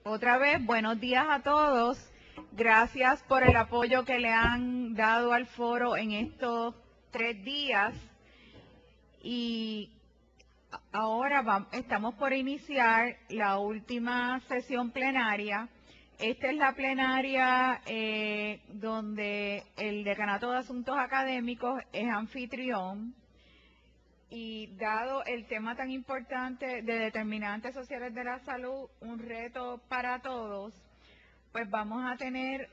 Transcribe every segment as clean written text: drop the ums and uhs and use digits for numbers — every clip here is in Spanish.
Otra vez, buenos días a todos. Gracias por el apoyo que le han dado al foro en estos 3 días. Y ahora estamos por iniciar la última sesión plenaria. Esta es la plenaria donde el Decanato de Asuntos Académicos es anfitrión. Y dado el tema tan importante de determinantes sociales de la salud, un reto para todos, pues vamos a tener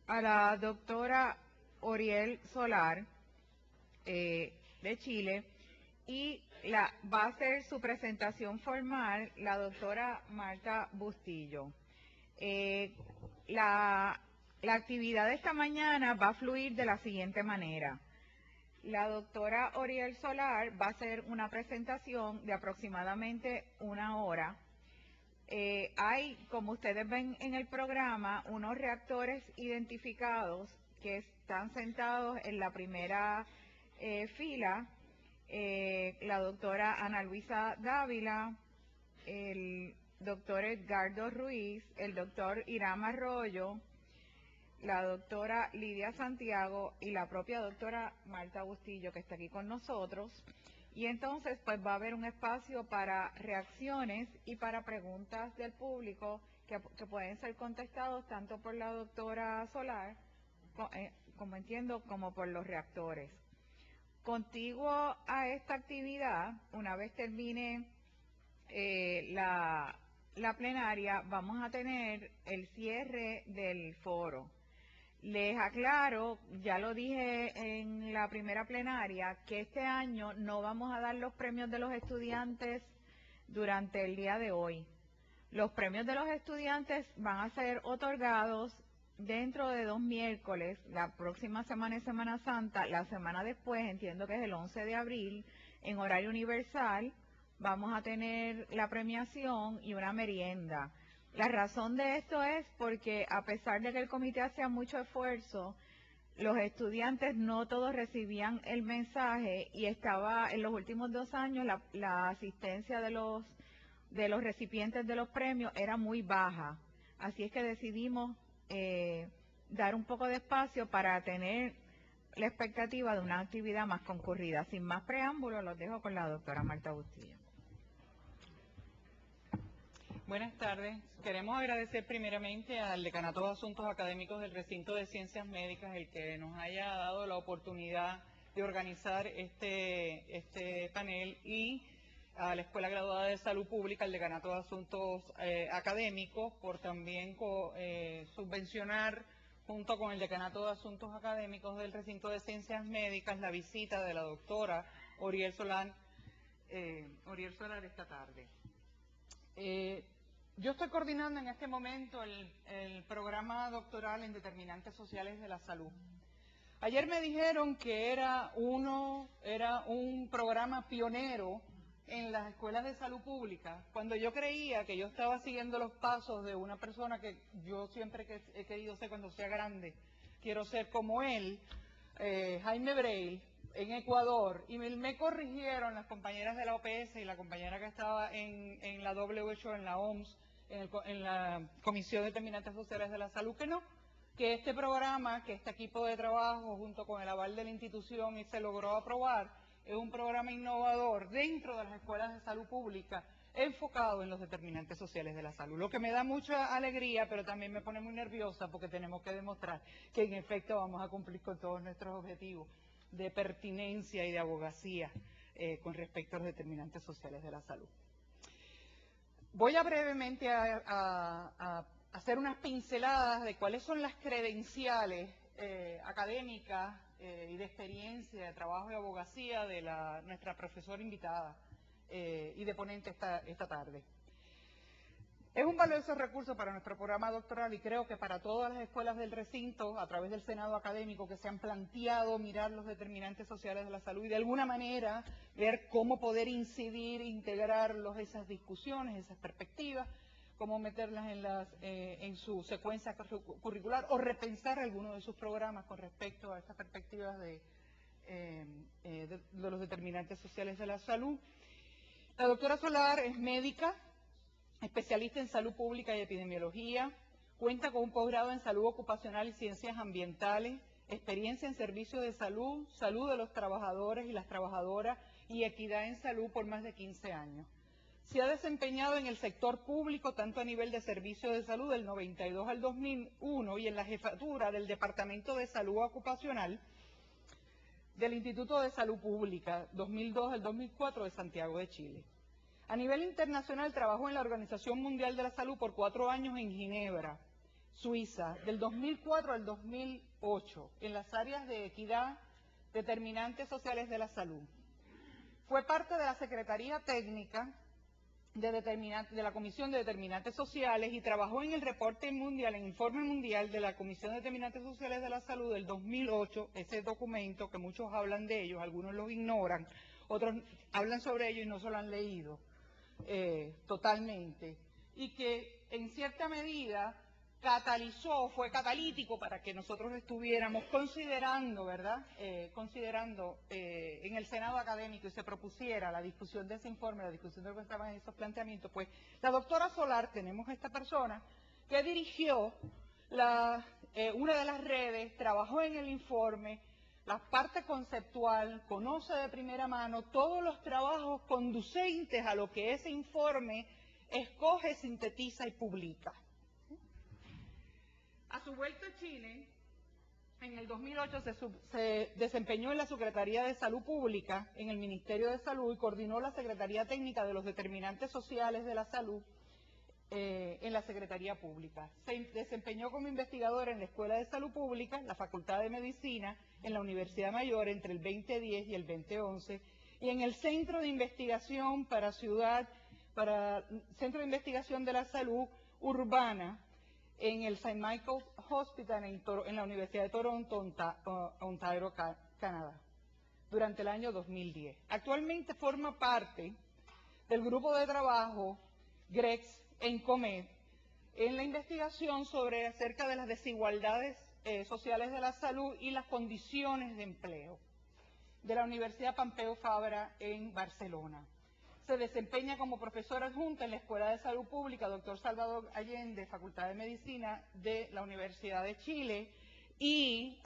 a la doctora Oriel Solar de Chile y va a hacer su presentación formal la doctora Marta Bustillo. La actividad de esta mañana va a fluir de la siguiente manera. La doctora Oriel Solar va a hacer una presentación de aproximadamente 1 hora. Hay, como ustedes ven en el programa, unos reactores identificados que están sentados en la primera fila. La doctora Ana Luisa Dávila, el doctor Edgardo Ruiz, el doctor Irán Arroyo, la doctora Lidia Santiago y la propia doctora Marta Bustillo, que está aquí con nosotros. Y entonces pues va a haber un espacio para reacciones y para preguntas del público que pueden ser contestados tanto por la doctora Solar, como entiendo, como por los reactores. Contiguo a esta actividad, una vez termine la plenaria, vamos a tener el cierre del foro. Les aclaro, ya lo dije en la primera plenaria, que este año no vamos a dar los premios de los estudiantes durante el día de hoy. Los premios de los estudiantes van a ser otorgados dentro de 2 miércoles. La próxima semana es Semana Santa, la semana después, entiendo que es el 11 de abril, en horario universal, vamos a tener la premiación y una merienda. La razón de esto es porque a pesar de que el comité hacía mucho esfuerzo, los estudiantes no todos recibían el mensaje y estaba en los últimos 2 años la asistencia de los recipientes de los premios era muy baja. Así es que decidimos dar un poco de espacio para tener la expectativa de una actividad más concurrida. Sin más preámbulos, los dejo con la doctora Marta Bustillo. Buenas tardes. Queremos agradecer primeramente al Decanato de Asuntos Académicos del Recinto de Ciencias Médicas el que nos haya dado la oportunidad de organizar este panel y a la Escuela Graduada de Salud Pública, el Decanato de Asuntos Académicos, por también subvencionar junto con el Decanato de Asuntos Académicos del Recinto de Ciencias Médicas la visita de la doctora Oriel Solar esta tarde. Yo estoy coordinando en este momento el programa doctoral en determinantes sociales de la salud. Ayer me dijeron que era un programa pionero en las escuelas de salud pública, cuando yo creía que yo estaba siguiendo los pasos de una persona que yo siempre he querido ser cuando sea grande. Quiero ser como él, Jaime Breil, en Ecuador, y me corrigieron las compañeras de la OPS y la compañera que estaba en la WHO, en la OMS, en la Comisión de Determinantes Sociales de la Salud, que este programa, que este equipo de trabajo, junto con el aval de la institución, y se logró aprobar, es un programa innovador dentro de las escuelas de salud pública, enfocado en los determinantes sociales de la salud. Lo que me da mucha alegría, pero también me pone muy nerviosa, porque tenemos que demostrar que en efecto vamos a cumplir con todos nuestros objetivos de pertinencia y de abogacía con respecto a los determinantes sociales de la salud. Voy a brevemente a hacer unas pinceladas de cuáles son las credenciales académicas y de experiencia, de trabajo y abogacía de nuestra profesora invitada y de ponente esta tarde. Es un valioso recurso para nuestro programa doctoral y creo que para todas las escuelas del recinto, a través del Senado académico, que se han planteado mirar los determinantes sociales de la salud y de alguna manera ver cómo poder incidir, integrarlos, esas discusiones, esas perspectivas, cómo meterlas en su secuencia curricular o repensar alguno de sus programas con respecto a estas perspectivas de los determinantes sociales de la salud. La doctora Solar es médica, especialista en salud pública y epidemiología, cuenta con un posgrado en salud ocupacional y ciencias ambientales, experiencia en servicios de salud, salud de los trabajadores y las trabajadoras y equidad en salud por más de 15 años. Se ha desempeñado en el sector público tanto a nivel de servicios de salud del 92 al 2001 y en la jefatura del Departamento de Salud Ocupacional del Instituto de Salud Pública 2002 al 2004 de Santiago de Chile. A nivel internacional trabajó en la Organización Mundial de la Salud por 4 años en Ginebra, Suiza, del 2004 al 2008, en las áreas de equidad, determinantes sociales de la salud. Fue parte de la Secretaría Técnica de la Comisión de Determinantes Sociales y trabajó en el reporte mundial, en el informe mundial de la Comisión de Determinantes Sociales de la Salud del 2008, ese documento que muchos hablan de ellos, algunos los ignoran, otros hablan sobre ello y no se lo han leído totalmente, y que en cierta medida fue catalítico para que nosotros estuviéramos considerando, ¿verdad? En el Senado académico y se propusiera la discusión de ese informe, la discusión de lo que estaban en esos planteamientos, pues la doctora Solar, tenemos esta persona que dirigió una de las redes, trabajó en el informe, la parte conceptual, conoce de primera mano todos los trabajos conducentes a lo que ese informe escoge, sintetiza y publica. A su vuelta a Chile, en el 2008 se desempeñó en la Secretaría de Salud Pública, en el Ministerio de Salud, y coordinó la Secretaría Técnica de los Determinantes Sociales de la Salud en la Secretaría Pública. Se desempeñó como investigadora en la Escuela de Salud Pública, la Facultad de Medicina, en la Universidad Mayor entre el 2010 y el 2011, y en el Centro de Investigación Centro de Investigación de la Salud Urbana, en el St. Michael's Hospital en la Universidad de Toronto, Ontario, Canadá, durante el año 2010. Actualmente forma parte del grupo de trabajo GREX en COMED en la investigación acerca de las desigualdades sociales de la salud y las condiciones de empleo de la Universidad Pompeu Fabra en Barcelona. Se desempeña como profesora adjunta en la Escuela de Salud Pública Dr. Salvador Allende, Facultad de Medicina de la Universidad de Chile, y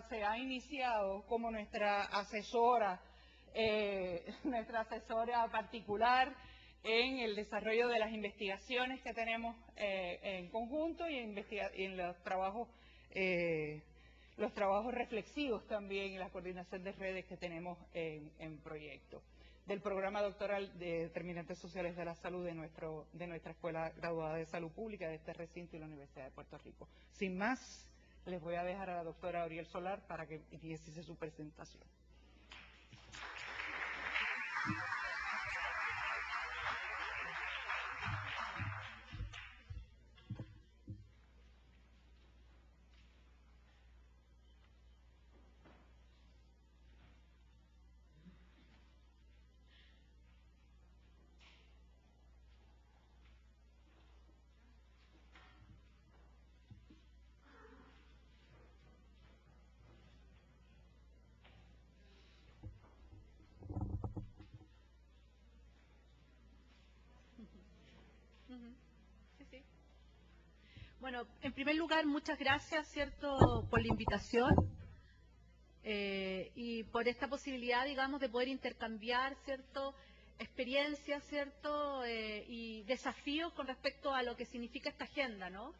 se ha iniciado como nuestra asesora particular en el desarrollo de las investigaciones que tenemos en conjunto y en los trabajos reflexivos también y la coordinación de redes que tenemos en proyectos del programa doctoral de Determinantes Sociales de la Salud de nuestra Escuela Graduada de Salud Pública de este recinto y la Universidad de Puerto Rico. Sin más, les voy a dejar a la doctora Auriel Solar para que inicie su presentación. Sí, sí. Bueno, en primer lugar, muchas gracias, ¿cierto?, por la invitación y por esta posibilidad, digamos, de poder intercambiar, ¿cierto?, experiencias, ¿cierto?, y desafíos con respecto a lo que significa esta agenda, ¿no?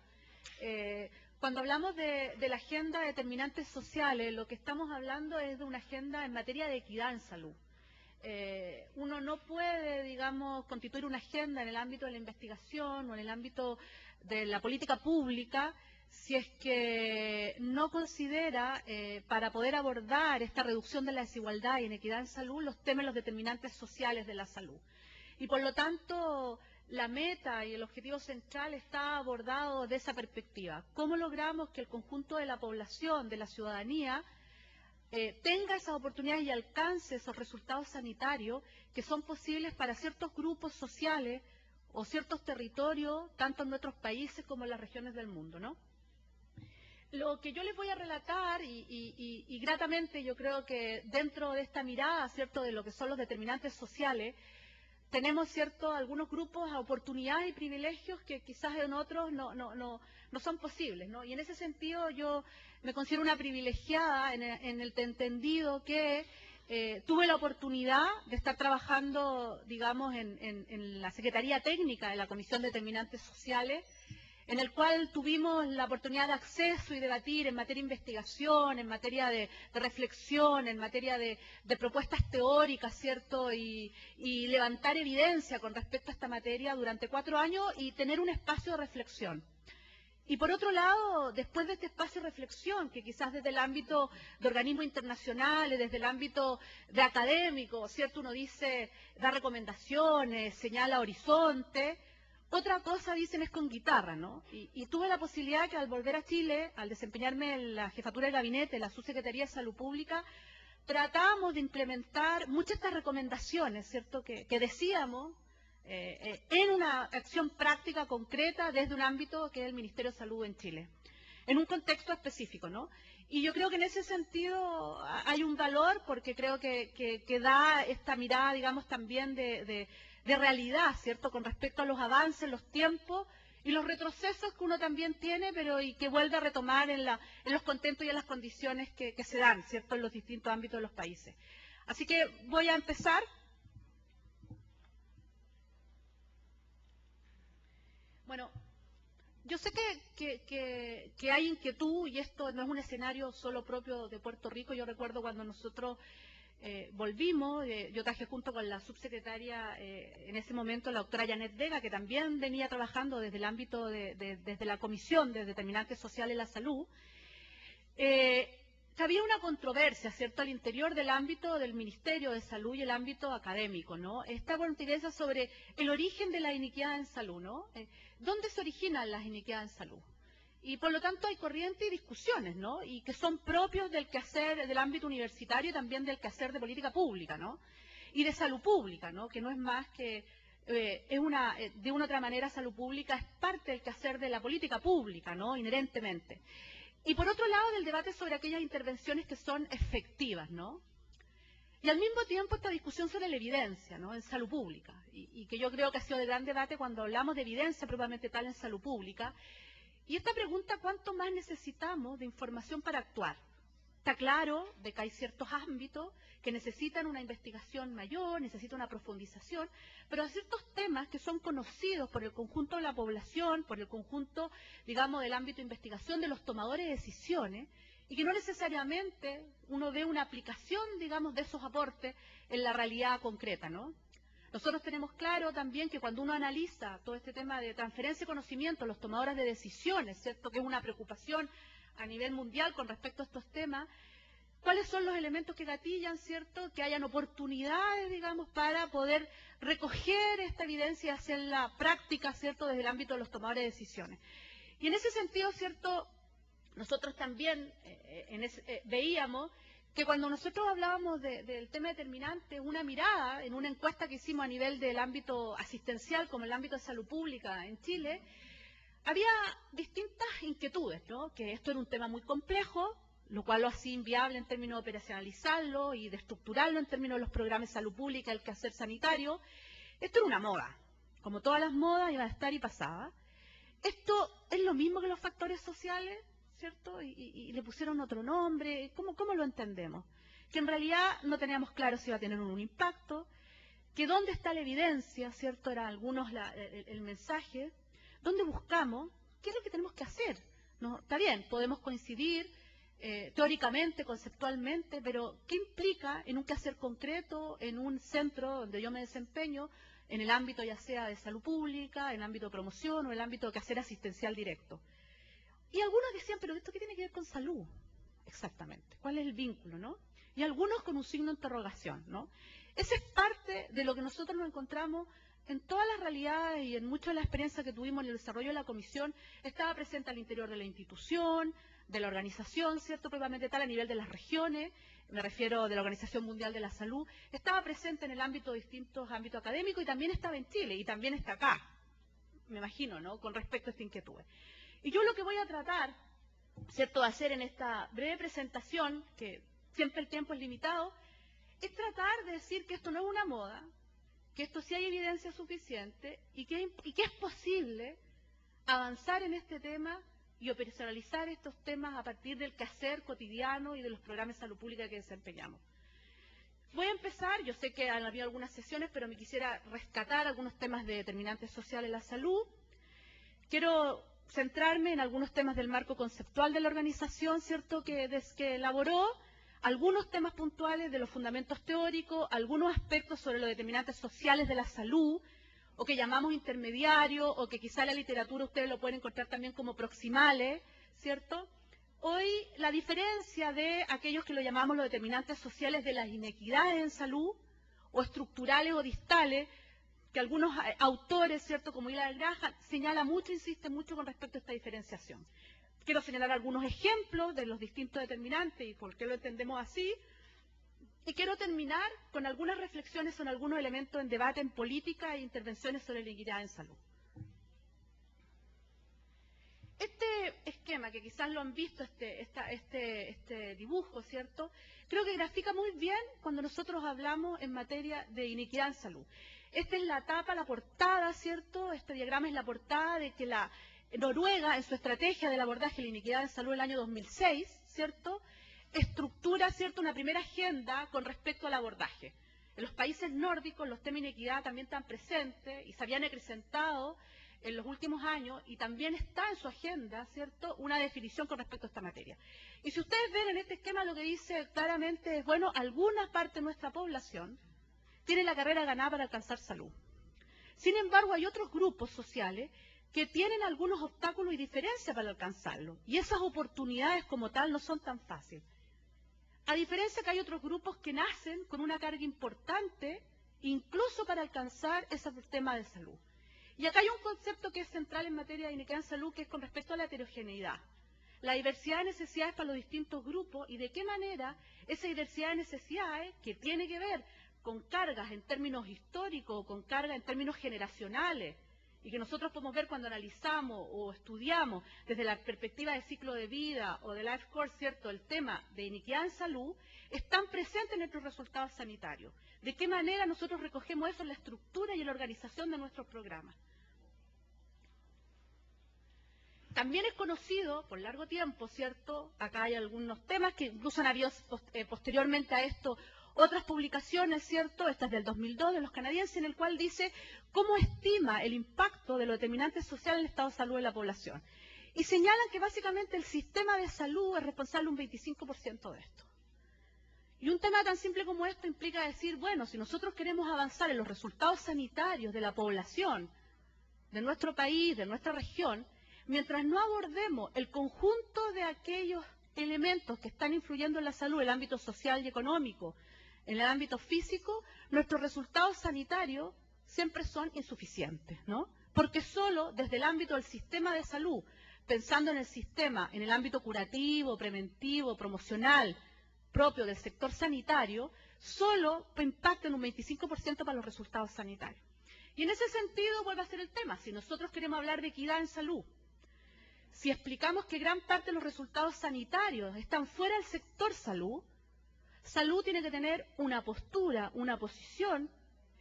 Cuando hablamos de la agenda de determinantes sociales, lo que estamos hablando es de una agenda en materia de equidad en salud. Uno no puede, digamos, constituir una agenda en el ámbito de la investigación o en el ámbito de la política pública si es que no considera, para poder abordar esta reducción de la desigualdad y inequidad en salud, los temas, los determinantes sociales de la salud. Y por lo tanto, la meta y el objetivo central está abordado de esa perspectiva. ¿Cómo logramos que el conjunto de la población, de la ciudadanía, tenga esas oportunidades y alcance esos resultados sanitarios que son posibles para ciertos grupos sociales o ciertos territorios, tanto en nuestros países como en las regiones del mundo, ¿no? Lo que yo les voy a relatar, y gratamente yo creo que dentro de esta mirada, ¿cierto?, de lo que son los determinantes sociales, tenemos, ¿cierto?, algunos grupos a oportunidades y privilegios que quizás en otros no son posibles, ¿no? Y en ese sentido yo me considero una privilegiada en el entendido que tuve la oportunidad de estar trabajando, digamos, en la Secretaría Técnica de la Comisión de Determinantes Sociales, en el cual tuvimos la oportunidad de acceso y debatir en materia de investigación, en materia de reflexión, en materia de propuestas teóricas, ¿cierto? Y levantar evidencia con respecto a esta materia durante 4 años y tener un espacio de reflexión. Y por otro lado, después de este espacio de reflexión, que quizás desde el ámbito de organismos internacionales, desde el ámbito de académico, ¿cierto? Uno dice, da recomendaciones, señala horizonte. Otra cosa, dicen, es con guitarra, ¿no? Y tuve la posibilidad que al volver a Chile, al desempeñarme en la jefatura de gabinete, en la Subsecretaría de Salud Pública, tratamos de implementar muchas de estas recomendaciones, ¿cierto?, que decíamos en una acción práctica concreta desde un ámbito que es el Ministerio de Salud en Chile, en un contexto específico, ¿no? Y yo creo que en ese sentido hay un valor porque creo que da esta mirada, digamos, también de realidad, ¿cierto?, con respecto a los avances, los tiempos y los retrocesos que uno también tiene, pero y que vuelve a retomar en los contentos y en las condiciones que se dan, ¿cierto?, en los distintos ámbitos de los países. Así que voy a empezar. Bueno, yo sé que hay inquietud y esto no es un escenario solo propio de Puerto Rico. Yo recuerdo cuando nosotros volvimos, yo traje junto con la subsecretaria en ese momento, la doctora Janet Vega, que también venía trabajando desde el ámbito desde la Comisión de Determinantes Sociales de la Salud, había una controversia, ¿cierto?, al interior del ámbito del Ministerio de Salud y el ámbito académico, ¿no? Esta controversia sobre el origen de la iniquidad en salud, ¿no? ¿Dónde se originan las iniquidades en salud? Y por lo tanto hay corrientes y discusiones, ¿no? Y que son propios del quehacer del ámbito universitario y también del quehacer de política pública, ¿no? Y de salud pública, ¿no? Que no es más que, de una u otra manera, salud pública es parte del quehacer de la política pública, ¿no? Inherentemente. Y por otro lado, del debate sobre aquellas intervenciones que son efectivas, ¿no? Y al mismo tiempo esta discusión sobre la evidencia, ¿no?, en salud pública, y que yo creo que ha sido de gran debate cuando hablamos de evidencia propiamente tal en salud pública. Y esta pregunta, ¿cuánto más necesitamos de información para actuar? Está claro de que hay ciertos ámbitos que necesitan una investigación mayor, necesitan una profundización, pero hay ciertos temas que son conocidos por el conjunto de la población, por el conjunto, digamos, del ámbito de investigación de los tomadores de decisiones, y que no necesariamente uno ve una aplicación, digamos, de esos aportes en la realidad concreta, ¿no? Nosotros tenemos claro también que cuando uno analiza todo este tema de transferencia de conocimiento, los tomadores de decisiones, ¿cierto?, que es una preocupación a nivel mundial con respecto a estos temas, ¿cuáles son los elementos que gatillan, ¿cierto?, que hayan oportunidades, digamos, para poder recoger esta evidencia y hacerla práctica, ¿cierto?, desde el ámbito de los tomadores de decisiones? Y en ese sentido, ¿cierto?, nosotros también veíamos que cuando nosotros hablábamos del tema determinante, una mirada en una encuesta que hicimos a nivel del ámbito asistencial, como el ámbito de salud pública en Chile, había distintas inquietudes, ¿no? Que esto era un tema muy complejo, lo cual lo hacía inviable en términos de operacionalizarlo y de estructurarlo en términos de los programas de salud pública, el quehacer sanitario. Esto era una moda, como todas las modas iba a estar y pasaba. Esto es lo mismo que los factores sociales, ¿cierto? Y le pusieron otro nombre. ¿Cómo lo entendemos? Que en realidad no teníamos claro si iba a tener un impacto, que dónde está la evidencia, ¿cierto? Era algunos el mensaje. ¿Dónde buscamos? ¿Qué es lo que tenemos que hacer? ¿No? Está bien, podemos coincidir teóricamente, conceptualmente, pero ¿qué implica en un quehacer concreto, en un centro donde yo me desempeño, en el ámbito ya sea de salud pública, en el ámbito de promoción o en el ámbito de quehacer asistencial directo? Y algunos decían, pero ¿esto qué tiene que ver con salud? Exactamente, ¿cuál es el vínculo, no? Y algunos con un signo de interrogación, ¿no? Esa es parte de lo que nosotros nos encontramos en todas las realidades y en mucha de la experiencia que tuvimos en el desarrollo de la comisión. Estaba presente al interior de la institución, de la organización, ¿cierto?, propiamente tal, a nivel de las regiones, me refiero de la Organización Mundial de la Salud, estaba presente en el ámbito de distintos ámbitos académicos y también estaba en Chile y también está acá, me imagino, ¿no?, con respecto a esta inquietud. Y yo lo que voy a tratar, ¿cierto?, de hacer en esta breve presentación, que siempre el tiempo es limitado, es tratar de decir que esto no es una moda, que esto sí hay evidencia suficiente y que es posible avanzar en este tema y operacionalizar estos temas a partir del quehacer cotidiano y de los programas de salud pública que desempeñamos. Voy a empezar, yo sé que han habido algunas sesiones, pero me quisiera rescatar algunos temas de determinantes sociales de la salud. Quiero centrarme en algunos temas del marco conceptual de la organización, ¿cierto?, que elaboró, algunos temas puntuales de los fundamentos teóricos, algunos aspectos sobre los determinantes sociales de la salud, o que llamamos intermediarios, o que quizá en la literatura ustedes lo pueden encontrar también como proximales, ¿cierto? Hoy la diferencia de aquellos que lo llamamos los determinantes sociales de las inequidades en salud, o estructurales o distales, que algunos autores, ¿cierto?, como Hilary Graham, señala mucho, insiste mucho con respecto a esta diferenciación. Quiero señalar algunos ejemplos de los distintos determinantes y por qué lo entendemos así. Y quiero terminar con algunas reflexiones sobre algunos elementos en debate en política e intervenciones sobre la inequidad en salud. Este esquema, que quizás lo han visto, este dibujo, ¿cierto?, creo que grafica muy bien cuando nosotros hablamos en materia de inequidad en salud. Esta es la tapa, la portada, ¿cierto? Este diagrama es la portada de que la Noruega, en su estrategia del abordaje de la inequidad en salud del año 2006, ¿cierto?, estructura, ¿cierto?, una primera agenda con respecto al abordaje. En los países nórdicos los temas de inequidad también están presentes y se habían acrecentado en los últimos años y también está en su agenda, ¿cierto?, una definición con respecto a esta materia. Y si ustedes ven en este esquema lo que dice claramente es, bueno, alguna parte de nuestra población tiene la carrera ganada para alcanzar salud. Sin embargo, hay otros grupos sociales que tienen algunos obstáculos y diferencias para alcanzarlo. Y esas oportunidades como tal no son tan fáciles. A diferencia que hay otros grupos que nacen con una carga importante, incluso para alcanzar ese tema de salud. Y acá hay un concepto que es central en materia de inequidad en salud, que es con respecto a la heterogeneidad. La diversidad de necesidades para los distintos grupos y de qué manera esa diversidad de necesidades, que tiene que ver con cargas en términos históricos o con cargas en términos generacionales, y que nosotros podemos ver cuando analizamos o estudiamos desde la perspectiva de ciclo de vida o de life course, ¿cierto?, el tema de inequidad en salud, están presentes en nuestros resultados sanitarios. ¿De qué manera nosotros recogemos eso en la estructura y en la organización de nuestros programas? También es conocido por largo tiempo, ¿cierto? Acá hay algunos temas que incluso han habido posteriormente a esto otras publicaciones, ¿cierto? Esta es del 2002 de los canadienses, en el cual dice cómo estima el impacto de los determinantes sociales en el estado de salud de la población. Y señalan que básicamente el sistema de salud es responsable un 25% de esto. Y un tema tan simple como esto implica decir, bueno, si nosotros queremos avanzar en los resultados sanitarios de la población, de nuestro país, de nuestra región, mientras no abordemos el conjunto de aquellos elementos que están influyendo en la salud, en el ámbito social y económico, en el ámbito físico, nuestros resultados sanitarios siempre son insuficientes, ¿no? Porque solo desde el ámbito del sistema de salud, pensando en el sistema, en el ámbito curativo, preventivo, promocional, propio del sector sanitario, solo impacta en un 25% para los resultados sanitarios. Y en ese sentido vuelve a ser el tema, si nosotros queremos hablar de equidad en salud, si explicamos que gran parte de los resultados sanitarios están fuera del sector salud, salud tiene que tener una postura, una posición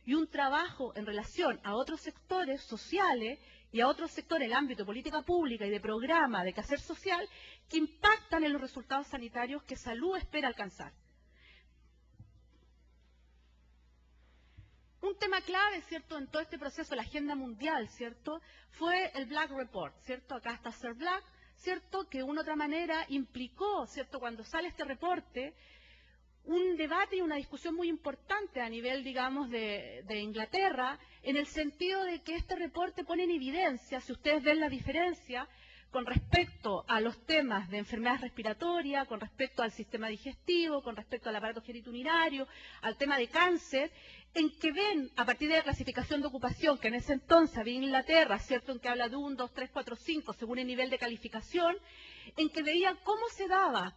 y un trabajo en relación a otros sectores sociales y a otros sectores en el ámbito de política pública y de programa, de quehacer social, que impactan en los resultados sanitarios que salud espera alcanzar. Un tema clave, ¿cierto?, en todo este proceso de la agenda mundial, ¿cierto?, fue el Black Report, ¿cierto? Acá está Sir Black, ¿cierto?, que de una u otra manera implicó, ¿cierto?, cuando sale este reporte, un debate y una discusión muy importante a nivel, digamos, de Inglaterra, en el sentido de que este reporte pone en evidencia, si ustedes ven la diferencia, con respecto a los temas de enfermedades respiratorias, con respecto al sistema digestivo, con respecto al aparato genitourinario, al tema de cáncer, en que ven, a partir de la clasificación de ocupación, que en ese entonces había en Inglaterra, ¿cierto?, en que habla de 1, 2, 3, 4, 5, según el nivel de calificación, en que veían cómo se daba,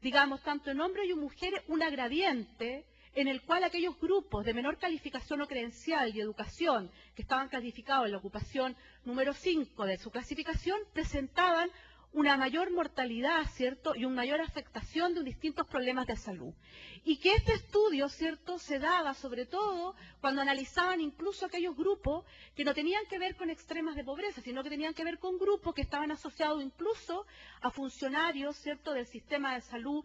digamos, tanto en hombres y en mujeres, un gradiente en el cual aquellos grupos de menor calificación o credencial y educación que estaban clasificados en la ocupación número 5 de su clasificación presentaban una mayor mortalidad, ¿cierto?, y una mayor afectación de distintos problemas de salud. Y que este estudio, ¿cierto?, se daba sobre todo cuando analizaban incluso aquellos grupos que no tenían que ver con extremas de pobreza, sino que tenían que ver con grupos que estaban asociados incluso a funcionarios, ¿cierto?, del sistema de salud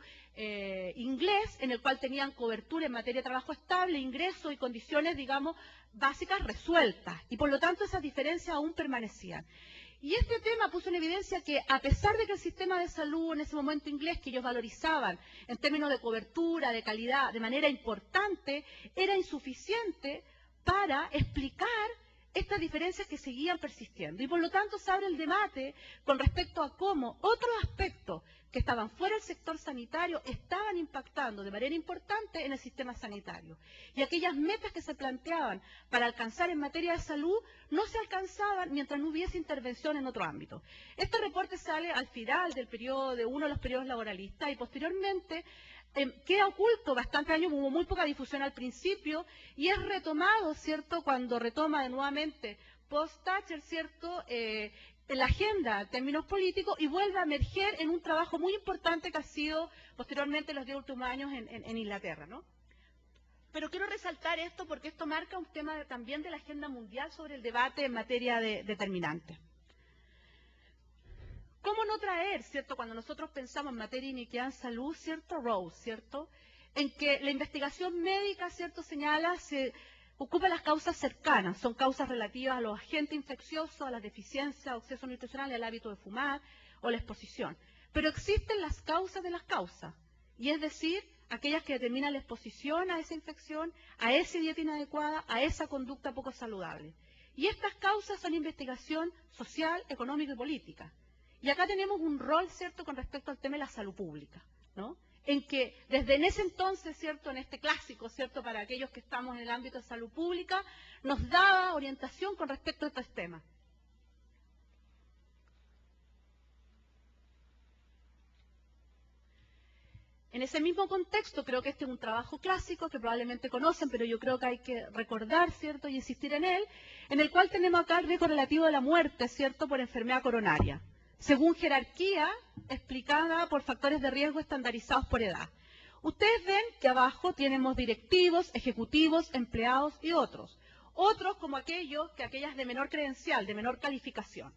inglés, en el cual tenían cobertura en materia de trabajo estable, ingresos y condiciones, digamos, básicas resueltas. Y por lo tanto esas diferencias aún permanecían. Y este tema puso en evidencia que, a pesar de que el sistema de salud en ese momento inglés, que ellos valorizaban en términos de cobertura, de calidad, de manera importante, era insuficiente para explicar estas diferencias que seguían persistiendo. Y por lo tanto se abre el debate con respecto a cómo otros aspectos que estaban fuera del sector sanitario estaban impactando de manera importante en el sistema sanitario. Y aquellas metas que se planteaban para alcanzar en materia de salud no se alcanzaban mientras no hubiese intervención en otro ámbito. Este reporte sale al final del periodo, de uno de los periodos laboralistas, y posteriormente queda oculto bastante años, hubo muy poca difusión al principio, y es retomado, ¿cierto?, cuando retoma de nuevamente post-Thatcher, ¿cierto?, en la agenda en términos políticos, y vuelve a emerger en un trabajo muy importante que ha sido posteriormente en los 10 últimos años en Inglaterra, ¿no? Pero quiero resaltar esto porque esto marca un tema también de la agenda mundial sobre el debate en materia de determinantes. ¿Cómo no traer, cierto, cuando nosotros pensamos en materia de iniquidad en salud, cierto, Rose, cierto, en que la investigación médica, cierto, señala, se ocupa las causas cercanas, son causas relativas a los agentes infecciosos, a las deficiencias o exceso nutricional, al hábito de fumar o la exposición. Pero existen las causas de las causas, y es decir, aquellas que determinan la exposición a esa infección, a esa dieta inadecuada, a esa conducta poco saludable. Y estas causas son investigación social, económica y política. Y acá tenemos un rol, ¿cierto?, con respecto al tema de la salud pública, ¿no? En que desde en ese entonces, ¿cierto?, en este clásico, ¿cierto?, para aquellos que estamos en el ámbito de salud pública, nos daba orientación con respecto a estos temas. En ese mismo contexto, creo que este es un trabajo clásico que probablemente conocen, pero yo creo que hay que recordar, ¿cierto?, y insistir en él, en el cual tenemos acá el riesgo relativo de la muerte, ¿cierto?, por enfermedad coronaria, según jerarquía explicada por factores de riesgo estandarizados por edad. Ustedes ven que abajo tenemos directivos, ejecutivos, empleados y otros. Otros como aquellas de menor credencial, de menor calificación.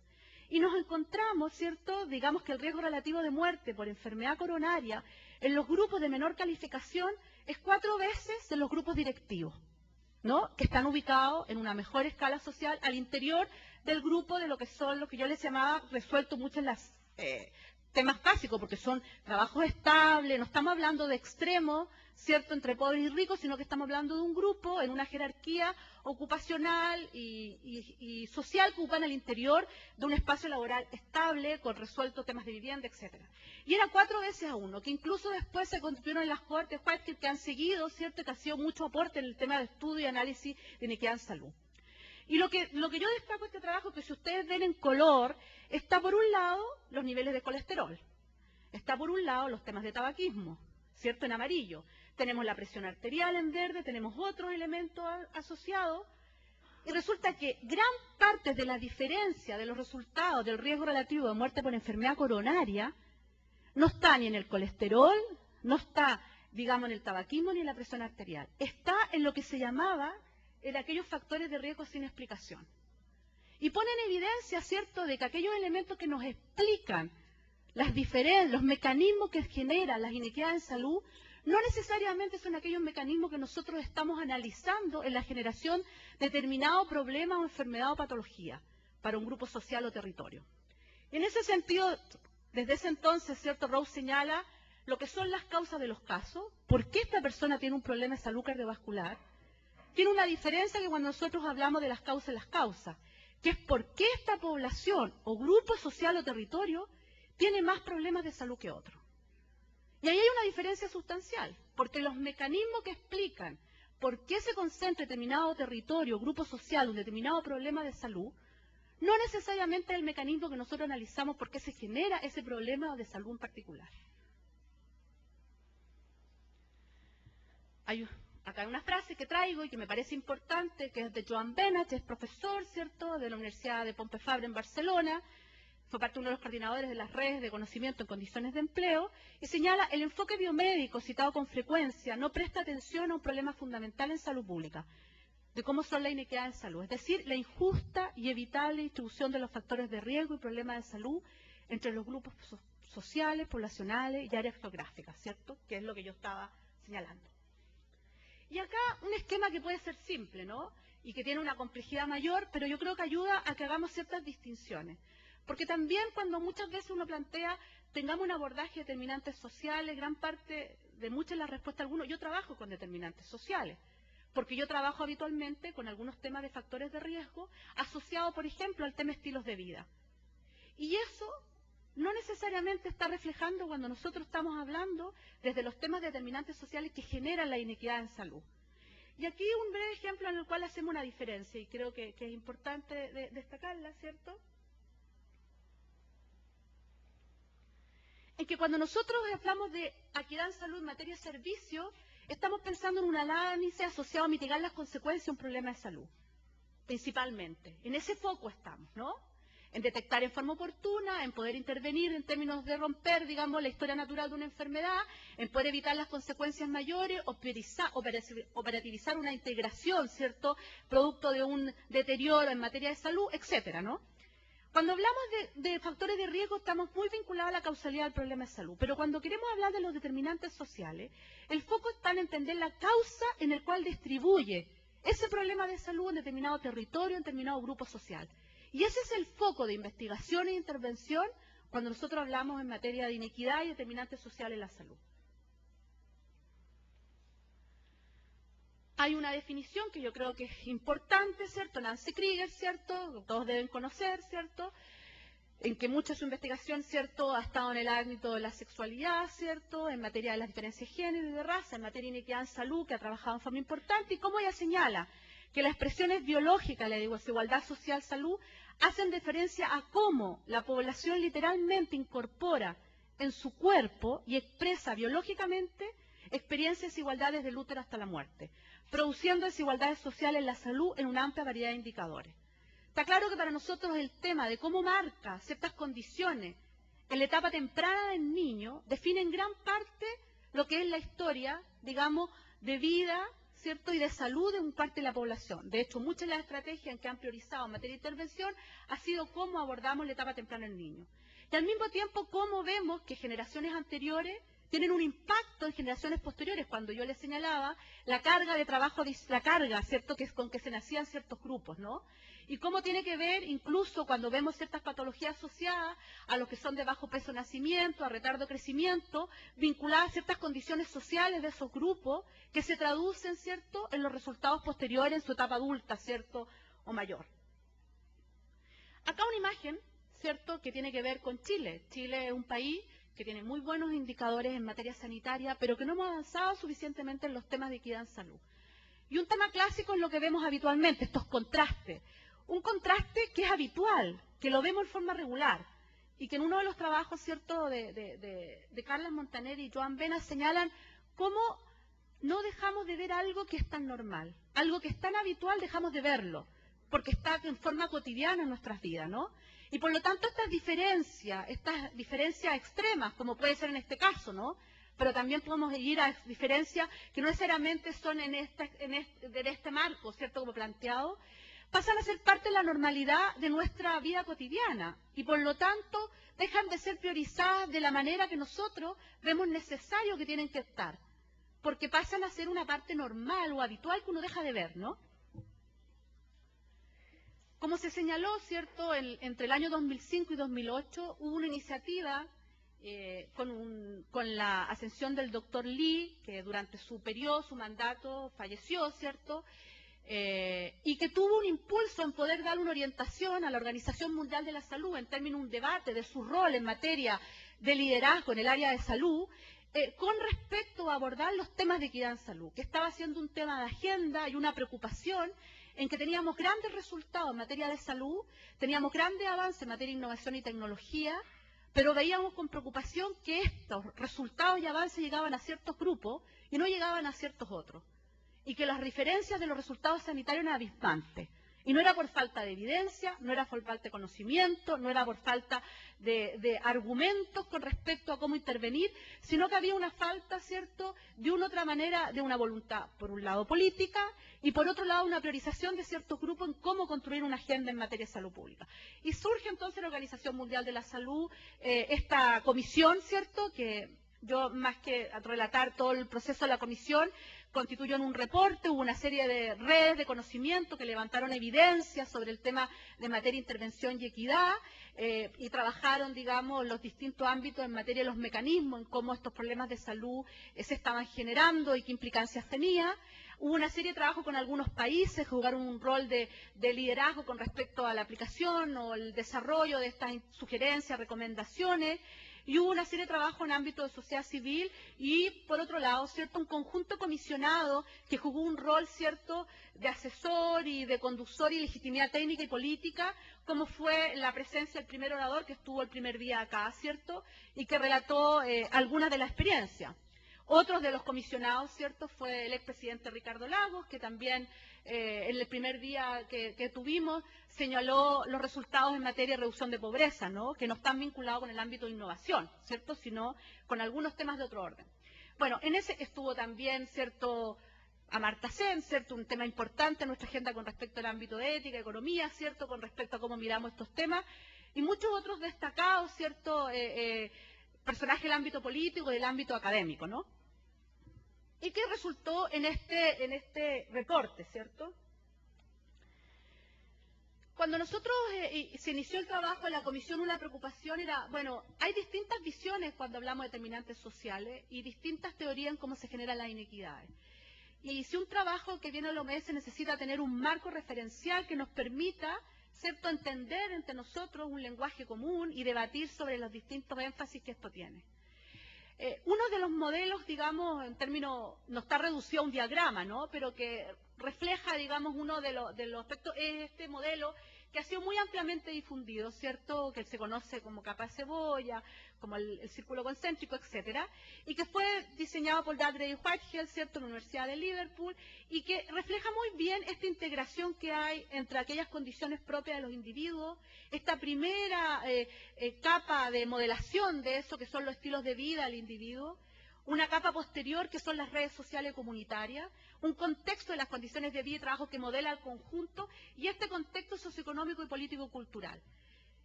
Y nos encontramos, ¿cierto?, digamos que el riesgo relativo de muerte por enfermedad coronaria en los grupos de menor calificación es 4 veces en los grupos directivos, ¿no?, que están ubicados en una mejor escala social al interior del grupo de lo que son, lo que yo les llamaba, resuelto mucho en los temas básicos, porque son trabajos estables, no estamos hablando de extremos, ¿cierto?, entre pobres y ricos, sino que estamos hablando de un grupo en una jerarquía ocupacional y social que ocupan al interior de un espacio laboral estable, con resueltos temas de vivienda, etcétera. Y era 4 veces a 1, que incluso después se constituyeron en las cortes que han seguido, ¿cierto?, que ha sido mucho aporte en el tema de estudio y análisis de iniquidad en salud. Y lo que yo destaco de este trabajo es que si ustedes ven en color, está por un lado los niveles de colesterol, está por un lado los temas de tabaquismo, ¿cierto?, en amarillo. Tenemos la presión arterial en verde, tenemos otros elementos asociados, y resulta que gran parte de la diferencia de los resultados del riesgo relativo de muerte por enfermedad coronaria no está ni en el colesterol, no está, digamos, en el tabaquismo ni en la presión arterial. Está en lo que se llamaba en aquellos factores de riesgo sin explicación. Y pone en evidencia, ¿cierto?, de que aquellos elementos que nos explican las diferencias, los mecanismos que generan las inequidades en salud, no necesariamente son aquellos mecanismos que nosotros estamos analizando en la generación de determinado problema o enfermedad o patología para un grupo social o territorio. En ese sentido, desde ese entonces, ¿cierto?, Rose señala lo que son las causas de los casos, por qué esta persona tiene un problema de salud cardiovascular. Tiene una diferencia que cuando nosotros hablamos de las causas, que es por qué esta población o grupo social o territorio tiene más problemas de salud que otro. Y ahí hay una diferencia sustancial, porque los mecanismos que explican por qué se concentra determinado territorio, grupo social, un determinado problema de salud, no necesariamente es el mecanismo que nosotros analizamos por qué se genera ese problema de salud en particular. Hay acá una frase que traigo y que me parece importante, que es de Joan Benach, es profesor, ¿cierto?, de la Universidad de Pompeu Fabra en Barcelona, fue parte de uno de los coordinadores de las redes de conocimiento en condiciones de empleo, y señala: el enfoque biomédico citado con frecuencia no presta atención a un problema fundamental en salud pública, de cómo son la inequidad en salud, es decir, la injusta y evitable distribución de los factores de riesgo y problemas de salud entre los grupos sociales, poblacionales y áreas geográficas, ¿cierto? Que es lo que yo estaba señalando. Y acá un esquema que puede ser simple, ¿no? Y que tiene una complejidad mayor, pero yo creo que ayuda a que hagamos ciertas distinciones. Porque también cuando muchas veces uno plantea, tengamos un abordaje de determinantes sociales, gran parte de muchas de las respuestas, algunos, yo trabajo con determinantes sociales, porque yo trabajo habitualmente con algunos temas de factores de riesgo asociados, por ejemplo, al tema estilos de vida. Y eso no necesariamente está reflejando cuando nosotros estamos hablando desde los temas determinantes sociales que generan la inequidad en salud. Y aquí un breve ejemplo en el cual hacemos una diferencia, y creo que es importante destacarla, ¿cierto? En que cuando nosotros hablamos de equidad en salud en materia de servicio, estamos pensando en un análisis asociado a mitigar las consecuencias de un problema de salud, principalmente. En ese foco estamos, ¿no? En detectar en forma oportuna, en poder intervenir en términos de romper, digamos, la historia natural de una enfermedad, en poder evitar las consecuencias mayores, operativizar una integración, ¿cierto?, producto de un deterioro en materia de salud, etcétera, ¿no? Cuando hablamos de factores de riesgo, estamos muy vinculados a la causalidad del problema de salud, pero cuando queremos hablar de los determinantes sociales, el foco está en entender la causa en el cual distribuye ese problema de salud en determinado territorio, en determinado grupo social. Y ese es el foco de investigación e intervención cuando nosotros hablamos en materia de inequidad y determinantes sociales en la salud. Hay una definición que yo creo que es importante, ¿cierto? Nancy Krieger, ¿cierto? Todos deben conocer, ¿cierto? En que mucha de su investigación, ¿cierto?, ha estado en el ámbito de la sexualidad, ¿cierto?, en materia de las diferencias de género y de raza, en materia de inequidad en salud, que ha trabajado en forma importante, y como ella señala, que las expresiones biológicas, le digo, desigualdad social, salud, hacen referencia a cómo la población literalmente incorpora en su cuerpo y expresa biológicamente experiencias de desigualdad desde el útero hasta la muerte, produciendo desigualdades sociales en la salud en una amplia variedad de indicadores. Está claro que para nosotros el tema de cómo marca ciertas condiciones en la etapa temprana del niño define en gran parte lo que es la historia, digamos, de vida, ¿cierto?, y de salud de un parte de la población. De hecho, muchas de las estrategias que han priorizado en materia de intervención ha sido cómo abordamos la etapa temprana del niño. Y al mismo tiempo, cómo vemos que generaciones anteriores tienen un impacto en generaciones posteriores. Cuando yo les señalaba la carga de trabajo, la carga, ¿cierto?, que es con que se nacían ciertos grupos, ¿no? Y cómo tiene que ver, incluso cuando vemos ciertas patologías asociadas a los que son de bajo peso de nacimiento, a retardo de crecimiento, vinculadas a ciertas condiciones sociales de esos grupos que se traducen, ¿cierto?, en los resultados posteriores en su etapa adulta, ¿cierto?, o mayor. Acá una imagen, ¿cierto?, que tiene que ver con Chile. Chile es un país que tiene muy buenos indicadores en materia sanitaria, pero que no hemos avanzado suficientemente en los temas de equidad en salud. Y un tema clásico es lo que vemos habitualmente, estos contrastes. Un contraste que es habitual, que lo vemos en forma regular, y que en uno de los trabajos, ¿cierto?, de Carla Montaner y Joan Vena señalan cómo no dejamos de ver algo que es tan normal, algo que es tan habitual, dejamos de verlo, porque está en forma cotidiana en nuestras vidas, ¿no? Y por lo tanto estas diferencias extremas, como puede ser en este caso, ¿no?, pero también podemos ir a diferencias que no necesariamente son en este marco, ¿cierto?, como planteado, pasan a ser parte de la normalidad de nuestra vida cotidiana y por lo tanto dejan de ser priorizadas de la manera que nosotros vemos necesario que tienen que estar, porque pasan a ser una parte normal o habitual que uno deja de ver, ¿no? Como se señaló, ¿cierto?, entre el año 2005 y 2008 hubo una iniciativa con la ascensión del doctor Lee, que durante su periodo, su mandato, falleció, ¿cierto?, y que tuvo un impulso en poder dar una orientación a la Organización Mundial de la Salud en términos de un debate de su rol en materia de liderazgo en el área de salud, con respecto a abordar los temas de equidad en salud, que estaba siendo un tema de agenda y una preocupación en que teníamos grandes resultados en materia de salud, teníamos grandes avances en materia de innovación y tecnología, pero veíamos con preocupación que estos resultados y avances llegaban a ciertos grupos y no llegaban a ciertos otros, y que las diferencias de los resultados sanitarios eran abismantes. Y no era por falta de evidencia, no era por falta de conocimiento, no era por falta de argumentos con respecto a cómo intervenir, sino que había una falta, ¿cierto?, de una otra manera, de una voluntad, por un lado política, y por otro lado una priorización de ciertos grupos en cómo construir una agenda en materia de salud pública. Y surge entonces la Organización Mundial de la Salud, esta comisión, ¿cierto?, que yo, más que relatar todo el proceso de la comisión, constituyó en un reporte, hubo una serie de redes de conocimiento que levantaron evidencias sobre el tema de materia de intervención y equidad, y trabajaron, digamos, los distintos ámbitos en materia de los mecanismos, en cómo estos problemas de salud se estaban generando y qué implicancias tenía. Hubo una serie de trabajo con algunos países que jugaron un rol de liderazgo con respecto a la aplicación o el desarrollo de estas sugerencias, recomendaciones. Y hubo una serie de trabajo en ámbito de sociedad civil y, por otro lado, ¿cierto?, un conjunto comisionado que jugó un rol, ¿cierto?, de asesor y de conductor y legitimidad técnica y política, como fue la presencia del primer orador que estuvo el primer día acá, ¿cierto?, y que relató algunas de las experiencias. Otros de los comisionados, ¿cierto?, fue el expresidente Ricardo Lagos, que también en el primer día que tuvimos señaló los resultados en materia de reducción de pobreza, ¿no?, que no están vinculados con el ámbito de innovación, ¿cierto?, sino con algunos temas de otro orden. Bueno, en ese estuvo también, ¿cierto?, Amartya Sen, ¿cierto?, un tema importante en nuestra agenda con respecto al ámbito de ética, economía, ¿cierto?, con respecto a cómo miramos estos temas, y muchos otros destacados, ¿cierto?, personajes del ámbito político y del ámbito académico, ¿no? ¿Y qué resultó en este reporte, cierto? Cuando nosotros se inició el trabajo en la comisión, una preocupación era, bueno, hay distintas visiones cuando hablamos de determinantes sociales y distintas teorías en cómo se generan las inequidades. Y si un trabajo que viene a la OMS necesita tener un marco referencial que nos permita, ¿cierto?, entender entre nosotros un lenguaje común y debatir sobre los distintos énfasis que esto tiene. Uno de los modelos, digamos, en términos, no está reducido a un diagrama, ¿no?, pero que refleja, digamos, uno de los aspectos, es este modelo que ha sido muy ampliamente difundido, ¿cierto?, que se conoce como capa de cebolla, como el círculo concéntrico, etcétera, y que fue diseñado por Dudley y Whitehead, ¿cierto?, en la Universidad de Liverpool, y que refleja muy bien esta integración que hay entre aquellas condiciones propias de los individuos, esta primera capa de modelación de eso que son los estilos de vida del individuo, una capa posterior que son las redes sociales comunitarias, un contexto de las condiciones de vida y trabajo que modela el conjunto y este contexto socioeconómico y político-cultural.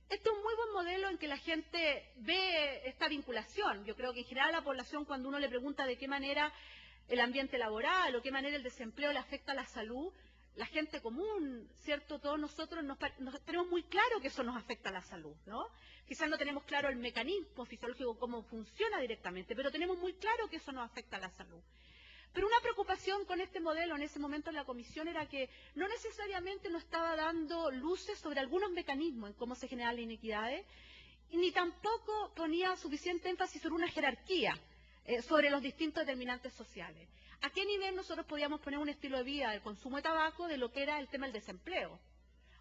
Este es un muy buen modelo en que la gente ve esta vinculación. Yo creo que en general a la población, cuando uno le pregunta de qué manera el ambiente laboral o qué manera el desempleo le afecta a la salud, la gente común, ¿cierto?, todos nosotros nos tenemos muy claro que eso nos afecta a la salud, ¿no? Quizás no tenemos claro el mecanismo fisiológico, cómo funciona directamente, pero tenemos muy claro que eso nos afecta a la salud. Pero una preocupación con este modelo en ese momento en la comisión era que no necesariamente nos estaba dando luces sobre algunos mecanismos en cómo se generan las inequidades, ni tampoco ponía suficiente énfasis sobre una jerarquía sobre los distintos determinantes sociales. ¿A qué nivel nosotros podíamos poner un estilo de vida del consumo de tabaco de lo que era el tema del desempleo?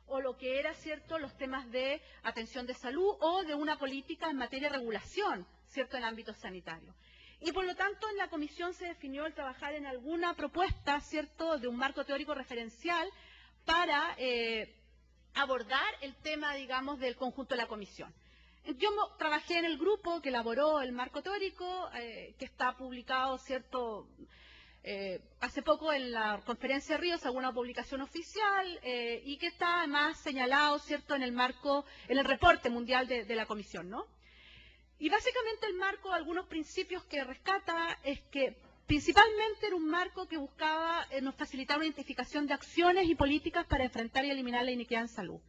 O lo que era, ¿cierto?, los temas de atención de salud o de una política en materia de regulación, ¿cierto?, en el ámbito sanitario. Y por lo tanto en la comisión se definió el trabajar en alguna propuesta, ¿cierto?, de un marco teórico referencial para abordar el tema, digamos, del conjunto de la comisión. Yo trabajé en el grupo que elaboró el marco teórico, que está publicado, ¿cierto?, hace poco en la conferencia de Ríos, alguna publicación oficial, y que está además señalado, ¿cierto?, en el marco, en el reporte mundial de la comisión, ¿no? Y básicamente el marco, algunos principios que rescata, es que principalmente era un marco que buscaba nos facilitar una identificación de acciones y políticas para enfrentar y eliminar la inequidad en salud.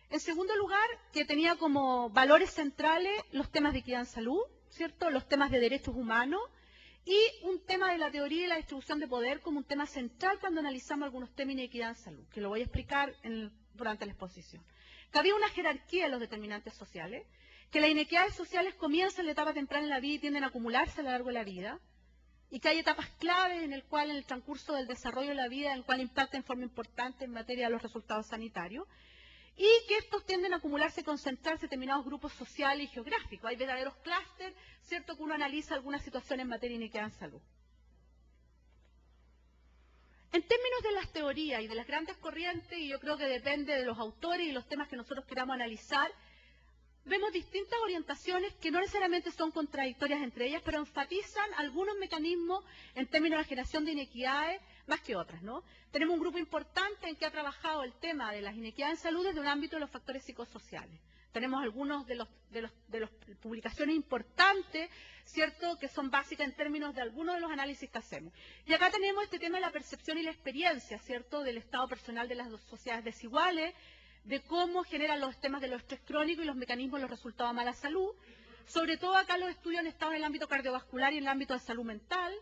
En segundo lugar, que tenía como valores centrales los temas de equidad en salud, ¿cierto?, los temas de derechos humanos, y un tema de la teoría y la distribución de poder como un tema central cuando analizamos algunos temas de inequidad en salud, que lo voy a explicar durante la exposición. Que había una jerarquía de los determinantes sociales, que las inequidades sociales comienzan en la etapa temprana de la vida y tienden a acumularse a lo largo de la vida, y que hay etapas claves en el cual, en el transcurso del desarrollo de la vida, en el cual impacta en forma importante en materia de los resultados sanitarios, y que estos tienden a acumularse y concentrarse en determinados grupos sociales y geográficos. Hay verdaderos clústeres, ¿cierto?, que uno analiza algunas situaciones en materia de inequidad en salud. En términos de las teorías y de las grandes corrientes, y yo creo que depende de los autores y los temas que nosotros queramos analizar, vemos distintas orientaciones que no necesariamente son contradictorias entre ellas, pero enfatizan algunos mecanismos en términos de la generación de inequidades más que otras, ¿no? Tenemos un grupo importante en que ha trabajado el tema de las inequidades en salud desde un ámbito de los factores psicosociales. Tenemos algunos de las publicaciones importantes, ¿cierto?, que son básicas en términos de algunos de los análisis que hacemos. Y acá tenemos este tema de la percepción y la experiencia, ¿cierto?, del estado personal de las sociedades desiguales, de cómo generan los temas de los estrés crónicos y los mecanismos de los resultados de mala salud. Sobre todo acá los estudios han estado en el ámbito cardiovascular y en el ámbito de salud mental.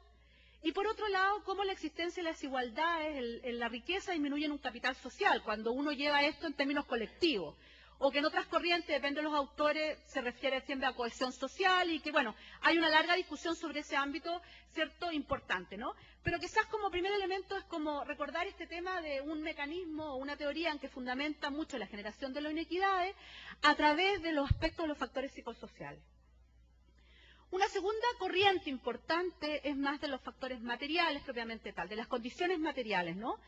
Y por otro lado, cómo la existencia de las desigualdades en la riqueza disminuyen un capital social, cuando uno lleva esto en términos colectivos. O que en otras corrientes, depende de los autores, se refiere siempre a cohesión social y que, bueno, hay una larga discusión sobre ese ámbito, ¿cierto?, importante, ¿no? Pero quizás como primer elemento es como recordar este tema de un mecanismo o una teoría en que fundamenta mucho la generación de las inequidades a través de los aspectos de los factores psicosociales. Una segunda corriente importante es más de los factores materiales propiamente tal, de las condiciones materiales, ¿no?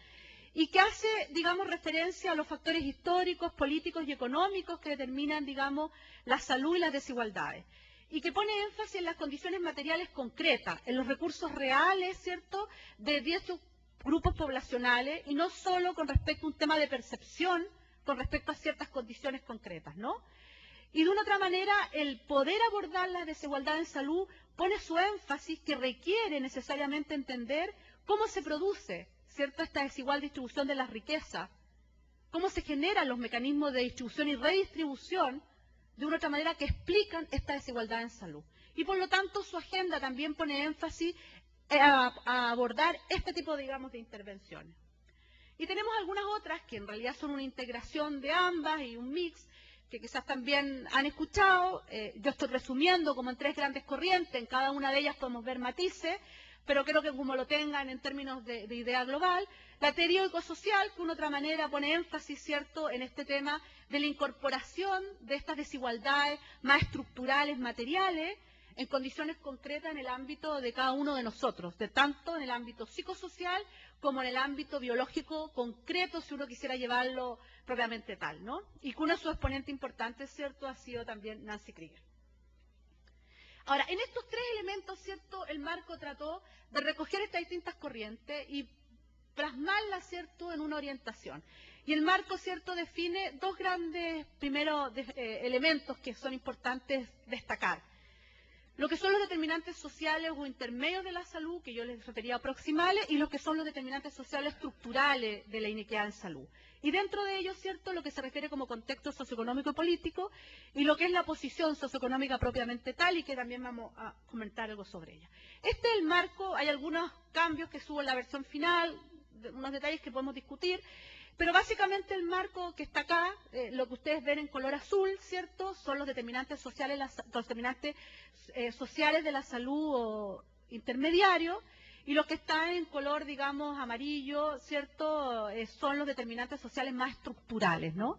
Y que hace, digamos, referencia a los factores históricos, políticos y económicos que determinan, digamos, la salud y las desigualdades. Y que pone énfasis en las condiciones materiales concretas, en los recursos reales, ¿cierto?, de diversos grupos poblacionales, y no solo con respecto a un tema de percepción, con respecto a ciertas condiciones concretas, ¿no? Y de una otra manera, el poder abordar la desigualdad en salud pone su énfasis que requiere necesariamente entender cómo se produce, ¿cierto?, esta desigual distribución de las riquezas, cómo se generan los mecanismos de distribución y redistribución de una otra manera que explican esta desigualdad en salud. Y por lo tanto su agenda también pone énfasis a abordar este tipo, digamos, de intervenciones. Y tenemos algunas otras que en realidad son una integración de ambas y un mix que quizás también han escuchado. Yo estoy resumiendo como en 3 grandes corrientes, en cada una de ellas podemos ver matices, pero creo que como lo tengan en términos de idea global, la teoría ecosocial, que de una otra manera pone énfasis, ¿cierto?, en este tema de la incorporación de estas desigualdades más estructurales, materiales, en condiciones concretas en el ámbito de cada uno de nosotros, de tanto en el ámbito psicosocial como en el ámbito biológico concreto, si uno quisiera llevarlo propiamente tal, ¿no? Y que uno de sus exponentes importantes, ¿cierto?, ha sido también Nancy Krieger. Ahora, en estos 3 elementos, ¿cierto?, el marco trató de recoger estas distintas corrientes y plasmarlas, ¿cierto?, en una orientación. Y el marco, ¿cierto?, define 2 grandes, primeros, elementos que son importantes destacar. Lo que son los determinantes sociales o intermedios de la salud, que yo les refería a proximales, y lo que son los determinantes sociales estructurales de la inequidad en salud. Y dentro de ellos, ¿cierto?, lo que se refiere como contexto socioeconómico y político, y lo que es la posición socioeconómica propiamente tal, y que también vamos a comentar algo sobre ella. Este es el marco, hay algunos cambios que subo en la versión final, unos detalles que podemos discutir, pero básicamente el marco que está acá, lo que ustedes ven en color azul, ¿cierto?, son los determinantes sociales, sociales de la salud o intermediarios, y los que están en color, digamos, amarillo, ¿cierto?, son los determinantes sociales más estructurales, ¿no?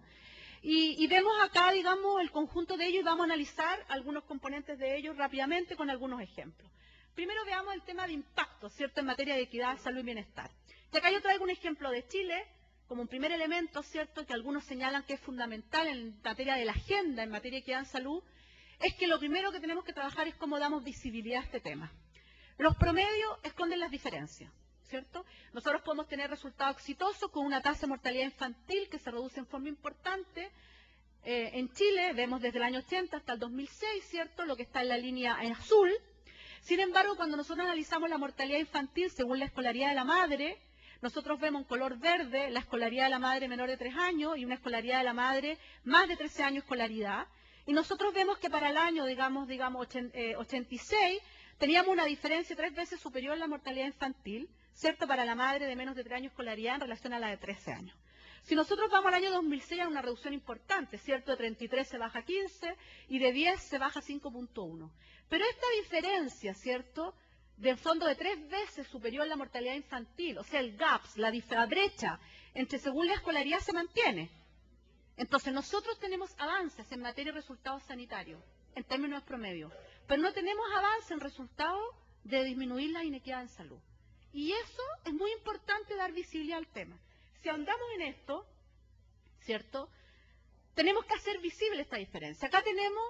Y vemos acá, digamos, el conjunto de ellos y vamos a analizar algunos componentes de ellos rápidamente con algunos ejemplos. Primero veamos el tema de impacto, ¿cierto?, en materia de equidad, salud y bienestar. Y acá yo traigo un ejemplo de Chile, como un primer elemento, ¿cierto?, que algunos señalan que es fundamental en materia de la agenda, en materia de equidad en salud, es que lo primero que tenemos que trabajar es cómo damos visibilidad a este tema. Los promedios esconden las diferencias, ¿cierto? Nosotros podemos tener resultados exitosos con una tasa de mortalidad infantil que se reduce en forma importante. En Chile vemos desde el año 80 hasta el 2006, ¿cierto?, lo que está en la línea en azul. Sin embargo, cuando nosotros analizamos la mortalidad infantil según la escolaridad de la madre, nosotros vemos en color verde la escolaridad de la madre menor de 3 años y una escolaridad de la madre más de 13 años escolaridad. Y nosotros vemos que para el año, digamos 86, teníamos una diferencia 3 veces superior en la mortalidad infantil, ¿cierto?, para la madre de menos de 3 años escolaridad en relación a la de 13 años. Si nosotros vamos al año 2006, hay una reducción importante, ¿cierto?, de 33 se baja a 15 y de 10 se baja a 5.1. Pero esta diferencia, ¿cierto?, de fondo de 3 veces superior a la mortalidad infantil, o sea, el gaps, la brecha entre según la escolaridad se mantiene. Entonces, nosotros tenemos avances en materia de resultados sanitarios, en términos promedio, pero no tenemos avance en resultados de disminuir la inequidad en salud. Y eso es muy importante, dar visibilidad al tema. Si ahondamos en esto, ¿cierto?, tenemos que hacer visible esta diferencia. Acá tenemos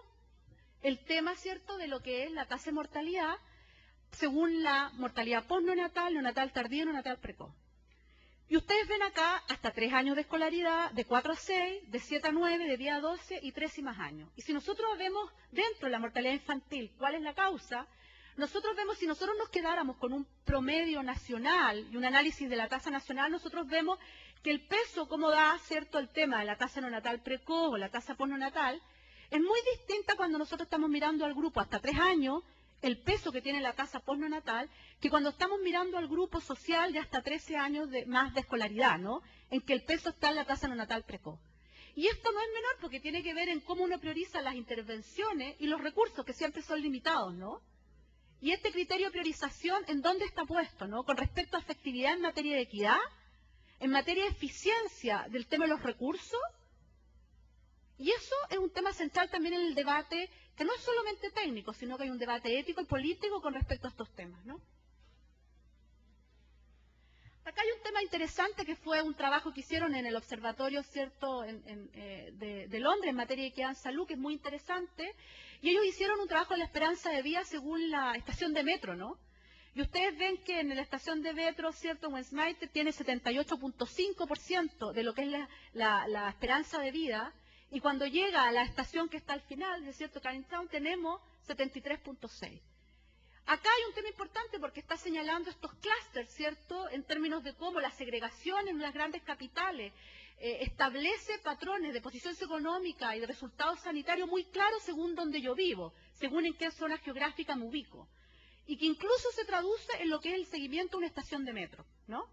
el tema, ¿cierto?, de lo que es la tasa de mortalidad según la mortalidad postneonatal, neonatal tardía y neonatal precoz. Y ustedes ven acá hasta 3 años de escolaridad, de 4 a 6, de 7 a 9, de 10 a 12 y 3 y más años. Y si nosotros vemos dentro de la mortalidad infantil cuál es la causa, nosotros vemos, si nosotros nos quedáramos con un promedio nacional y un análisis de la tasa nacional, nosotros vemos que el peso, como da, ¿cierto?, el tema de la tasa neonatal precoz o la tasa postneonatal, es muy distinta cuando nosotros estamos mirando al grupo hasta 3 años, el peso que tiene la tasa postneonatal, que cuando estamos mirando al grupo social de hasta 13 años más de escolaridad, ¿no?, en que el peso está en la tasa neonatal precoz. Y esto no es menor porque tiene que ver en cómo uno prioriza las intervenciones y los recursos que siempre son limitados, ¿no? Y este criterio de priorización, ¿en dónde está puesto, no? Con respecto a efectividad en materia de equidad, en materia de eficiencia del tema de los recursos. Y eso es un tema central también en el debate, que no es solamente técnico, sino que hay un debate ético y político con respecto a estos temas, ¿no? Acá hay un tema interesante que fue un trabajo que hicieron en el observatorio, ¿cierto?, de Londres en materia de equidad en salud, que es muy interesante. Y ellos hicieron un trabajo de la esperanza de vida según la estación de metro, ¿no? Y ustedes ven que en la estación de metro, ¿cierto?, Westminster tiene 78.5% de lo que es la esperanza de vida. Y cuando llega a la estación que está al final, de cierto, Canning Town, tenemos 73.6. Acá hay un tema importante porque está señalando estos clústeres, ¿cierto?, en términos de cómo la segregación en las grandes capitales establece patrones de posición socioeconómica y de resultados sanitarios muy claros según donde yo vivo, según en qué zona geográfica me ubico. Y que incluso se traduce en lo que es el seguimiento de una estación de metro, ¿no?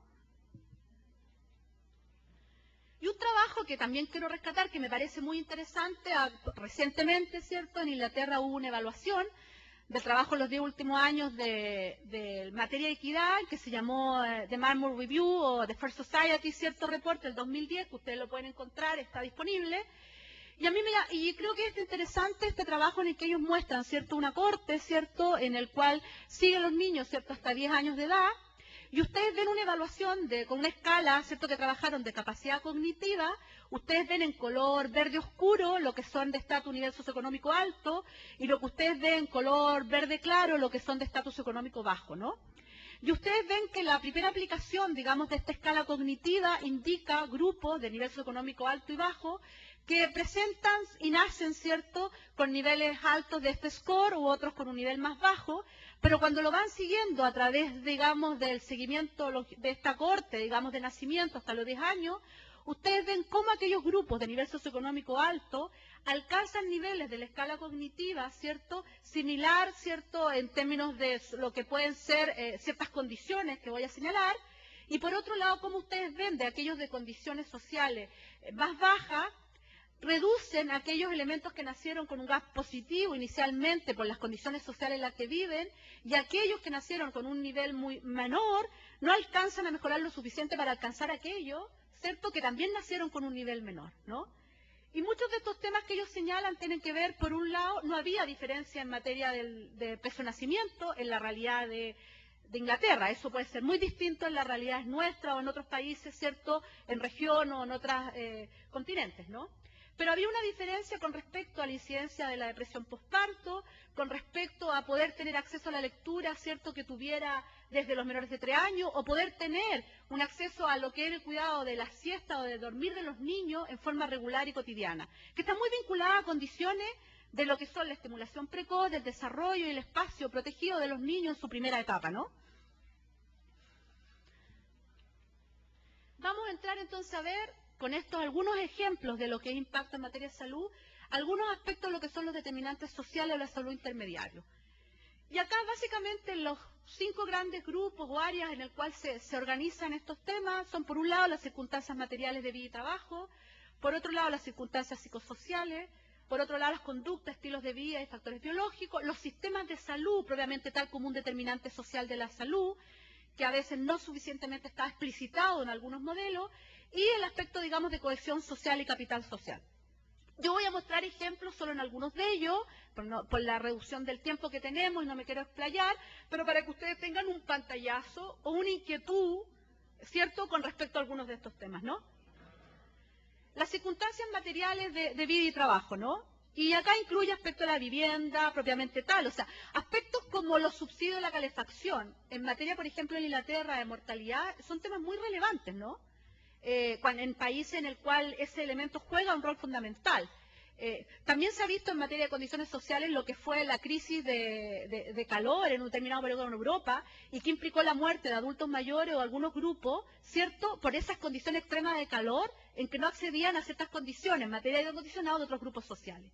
Y un trabajo que también quiero rescatar, que me parece muy interesante, recientemente, ¿cierto?, en Inglaterra hubo una evaluación del trabajo en los 10 últimos años de materia de equidad, que se llamó The Marmor Review o The First Society, cierto reporte del 2010, que ustedes lo pueden encontrar, está disponible. Y a mí y creo que es interesante este trabajo en el que ellos muestran, ¿cierto?, una corte, ¿cierto?, en el cual siguen los niños, ¿cierto?, hasta 10 años de edad. Y ustedes ven una evaluación con una escala, ¿cierto?, que trabajaron de capacidad cognitiva. Ustedes ven en color verde oscuro lo que son de estatus nivel socioeconómico alto y lo que ustedes ven en color verde claro lo que son de estatus socioeconómico bajo, ¿no? Y ustedes ven que la primera aplicación, digamos, de esta escala cognitiva indica grupos de nivel socioeconómico alto y bajo que presentan y nacen, ¿cierto?, con niveles altos de este score u otros con un nivel más bajo, pero cuando lo van siguiendo a través, digamos, del seguimiento de esta corte, digamos, de nacimiento hasta los 10 años, ustedes ven cómo aquellos grupos de nivel socioeconómico alto alcanzan niveles de la escala cognitiva, ¿cierto?, similar, ¿cierto?, en términos de lo que pueden ser ciertas condiciones que voy a señalar, y por otro lado, cómo ustedes ven de aquellos de condiciones sociales más bajas, reducen aquellos elementos que nacieron con un gap positivo inicialmente por las condiciones sociales en las que viven, y aquellos que nacieron con un nivel muy menor no alcanzan a mejorar lo suficiente para alcanzar aquellos, ¿cierto?, que también nacieron con un nivel menor, ¿no? Y muchos de estos temas que ellos señalan tienen que ver, por un lado, no había diferencia en materia de peso de nacimiento en la realidad de Inglaterra. Eso puede ser muy distinto en las realidades nuestras o en otros países, ¿cierto?, en región o en otros continentes, ¿no? Pero había una diferencia con respecto a la incidencia de la depresión postparto, con respecto a poder tener acceso a la lectura, ¿cierto?, que tuviera desde los menores de 3 años, o poder tener un acceso a lo que era el cuidado de la siesta o de dormir de los niños en forma regular y cotidiana, que está muy vinculada a condiciones de lo que son la estimulación precoz, del desarrollo y el espacio protegido de los niños en su primera etapa, ¿no? Vamos a entrar entonces a ver, con estos algunos ejemplos de lo que es impacto en materia de salud, algunos aspectos de lo que son los determinantes sociales de la salud intermediario. Y acá básicamente los 5 grandes grupos o áreas en el cual se organizan estos temas son, por un lado, las circunstancias materiales de vida y trabajo, por otro lado, las circunstancias psicosociales, por otro lado, las conductas, estilos de vida y factores biológicos, los sistemas de salud, propiamente tal como un determinante social de la salud, que a veces no suficientemente está explicitado en algunos modelos, y el aspecto, digamos, de cohesión social y capital social. Yo voy a mostrar ejemplos solo en algunos de ellos, por la reducción del tiempo que tenemos y no me quiero explayar, pero para que ustedes tengan un pantallazo o una inquietud, ¿cierto?, con respecto a algunos de estos temas, ¿no? Las circunstancias materiales de vida y trabajo, ¿no? Y acá incluye aspectos de la vivienda propiamente tal, o sea, aspectos como los subsidios de la calefacción, en materia, por ejemplo, en Inglaterra, de mortalidad, son temas muy relevantes, ¿no? En países en el cual ese elemento juega un rol fundamental. También se ha visto en materia de condiciones sociales lo que fue la crisis de calor en un determinado periodo en Europa y que implicó la muerte de adultos mayores o algunos grupos, ¿cierto?, por esas condiciones extremas de calor en que no accedían a ciertas condiciones en materia de aire acondicionado de otros grupos sociales.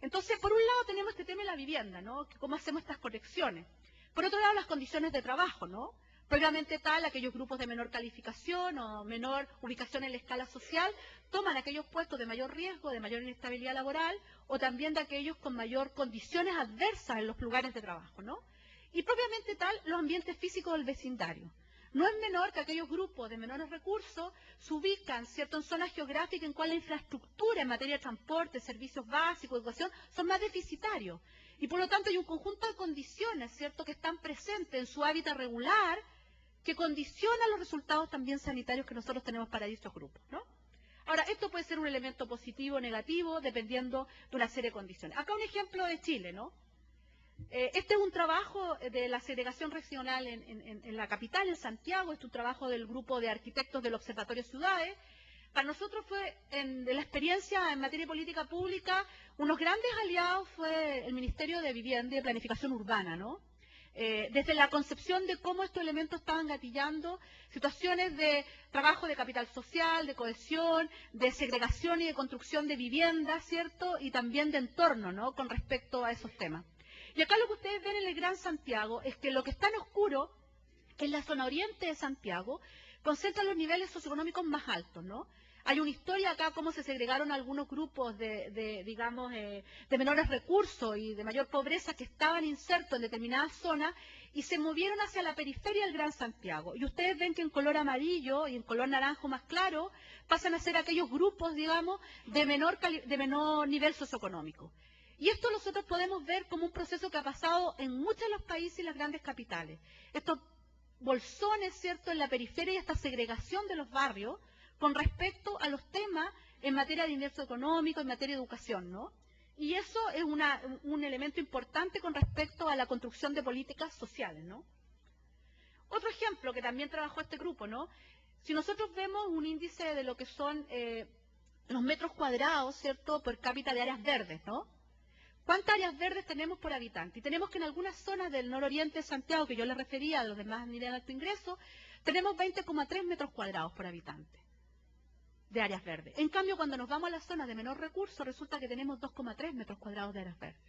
Entonces, por un lado tenemos este tema de la vivienda, ¿no?, cómo hacemos estas conexiones. Por otro lado, las condiciones de trabajo, ¿no? Previamente tal, aquellos grupos de menor calificación o menor ubicación en la escala social toman aquellos puestos de mayor riesgo, de mayor inestabilidad laboral, o también de aquellos con mayor condiciones adversas en los lugares de trabajo, ¿no? Y propiamente tal, los ambientes físicos del vecindario. No es menor que aquellos grupos de menores recursos se ubican, ¿cierto?, en zonas geográficas en cuales la infraestructura en materia de transporte, servicios básicos, educación, son más deficitarios. Y por lo tanto hay un conjunto de condiciones, ¿cierto?, que están presentes en su hábitat regular, que condiciona los resultados también sanitarios que nosotros tenemos para dichos grupos, ¿no? Ahora, esto puede ser un elemento positivo o negativo, dependiendo de una serie de condiciones. Acá un ejemplo de Chile, ¿no? Este es un trabajo de la segregación regional en la capital, en Santiago. Este es un trabajo del grupo de arquitectos del Observatorio Ciudades. Para nosotros fue, de la experiencia en materia de política pública, unos grandes aliados fue el Ministerio de Vivienda y Planificación Urbana, ¿no? Desde la concepción de cómo estos elementos estaban gatillando situaciones de trabajo de capital social, de cohesión, de segregación y de construcción de viviendas, ¿cierto? Y también de entorno, ¿no?, con respecto a esos temas. Y acá lo que ustedes ven en el Gran Santiago es que lo que está en oscuro en la zona oriente de Santiago concentra los niveles socioeconómicos más altos, ¿no? Hay una historia acá cómo se segregaron algunos grupos de menores recursos y de mayor pobreza que estaban insertos en determinadas zonas y se movieron hacia la periferia del Gran Santiago. Y ustedes ven que en color amarillo y en color naranjo más claro pasan a ser aquellos grupos, digamos, de menor nivel socioeconómico. Y esto nosotros podemos ver como un proceso que ha pasado en muchos de los países y las grandes capitales. Estos bolsones, ¿cierto?, en la periferia y esta segregación de los barrios con respecto a los temas en materia de ingreso económico, en materia de educación, ¿no? Y eso es un elemento importante con respecto a la construcción de políticas sociales, ¿no? Otro ejemplo que también trabajó este grupo, ¿no? Si nosotros vemos un índice de lo que son los metros cuadrados, ¿cierto?, por cápita de áreas verdes, ¿no? ¿Cuántas áreas verdes tenemos por habitante? Y tenemos que en algunas zonas del nororiente de Santiago, que yo les refería, a los demás niveles de alto ingreso, tenemos 20,3 metros cuadrados por habitante de áreas verdes. En cambio, cuando nos vamos a las zonas de menor recurso, resulta que tenemos 2,3 metros cuadrados de áreas verdes.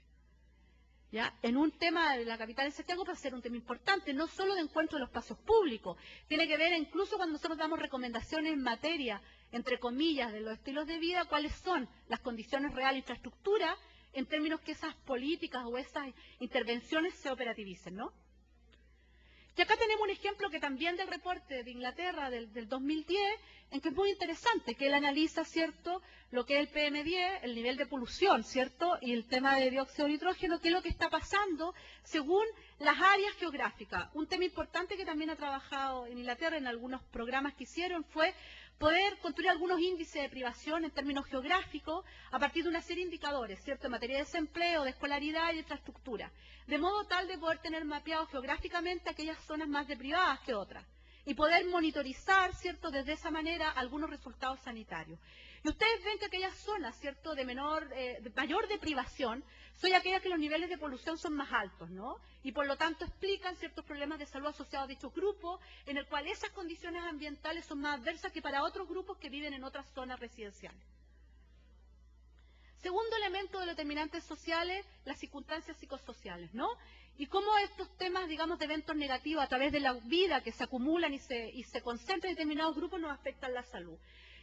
¿Ya? En un tema de la capital de Santiago va a ser un tema importante, no solo de encuentro de los espacios públicos, tiene que ver incluso cuando nosotros damos recomendaciones en materia, entre comillas, de los estilos de vida, cuáles son las condiciones reales de infraestructura, en términos que esas políticas o esas intervenciones se operativicen, ¿no? Y acá tenemos un ejemplo que también del reporte de Inglaterra del 2010, en que es muy interesante, que él analiza, ¿cierto?, lo que es el PM10, el nivel de polución, ¿cierto?, y el tema de dióxido de nitrógeno, qué es lo que está pasando según las áreas geográficas. Un tema importante que también ha trabajado en Inglaterra en algunos programas que hicieron fue poder construir algunos índices de privación en términos geográficos a partir de una serie de indicadores, ¿cierto?, en materia de desempleo, de escolaridad y de infraestructura, de modo tal de poder tener mapeado geográficamente aquellas zonas más deprivadas que otras y poder monitorizar, ¿cierto?, desde esa manera algunos resultados sanitarios. Y ustedes ven que aquellas zonas, ¿cierto?, de mayor deprivación son aquellas que los niveles de polución son más altos, ¿no? Y por lo tanto explican ciertos problemas de salud asociados a dichos grupos, en el cual esas condiciones ambientales son más adversas que para otros grupos que viven en otras zonas residenciales. Segundo elemento de los determinantes sociales, las circunstancias psicosociales, ¿no? Y cómo estos temas, digamos, de eventos negativos a través de la vida que se acumulan y se concentran en determinados grupos nos afectan la salud.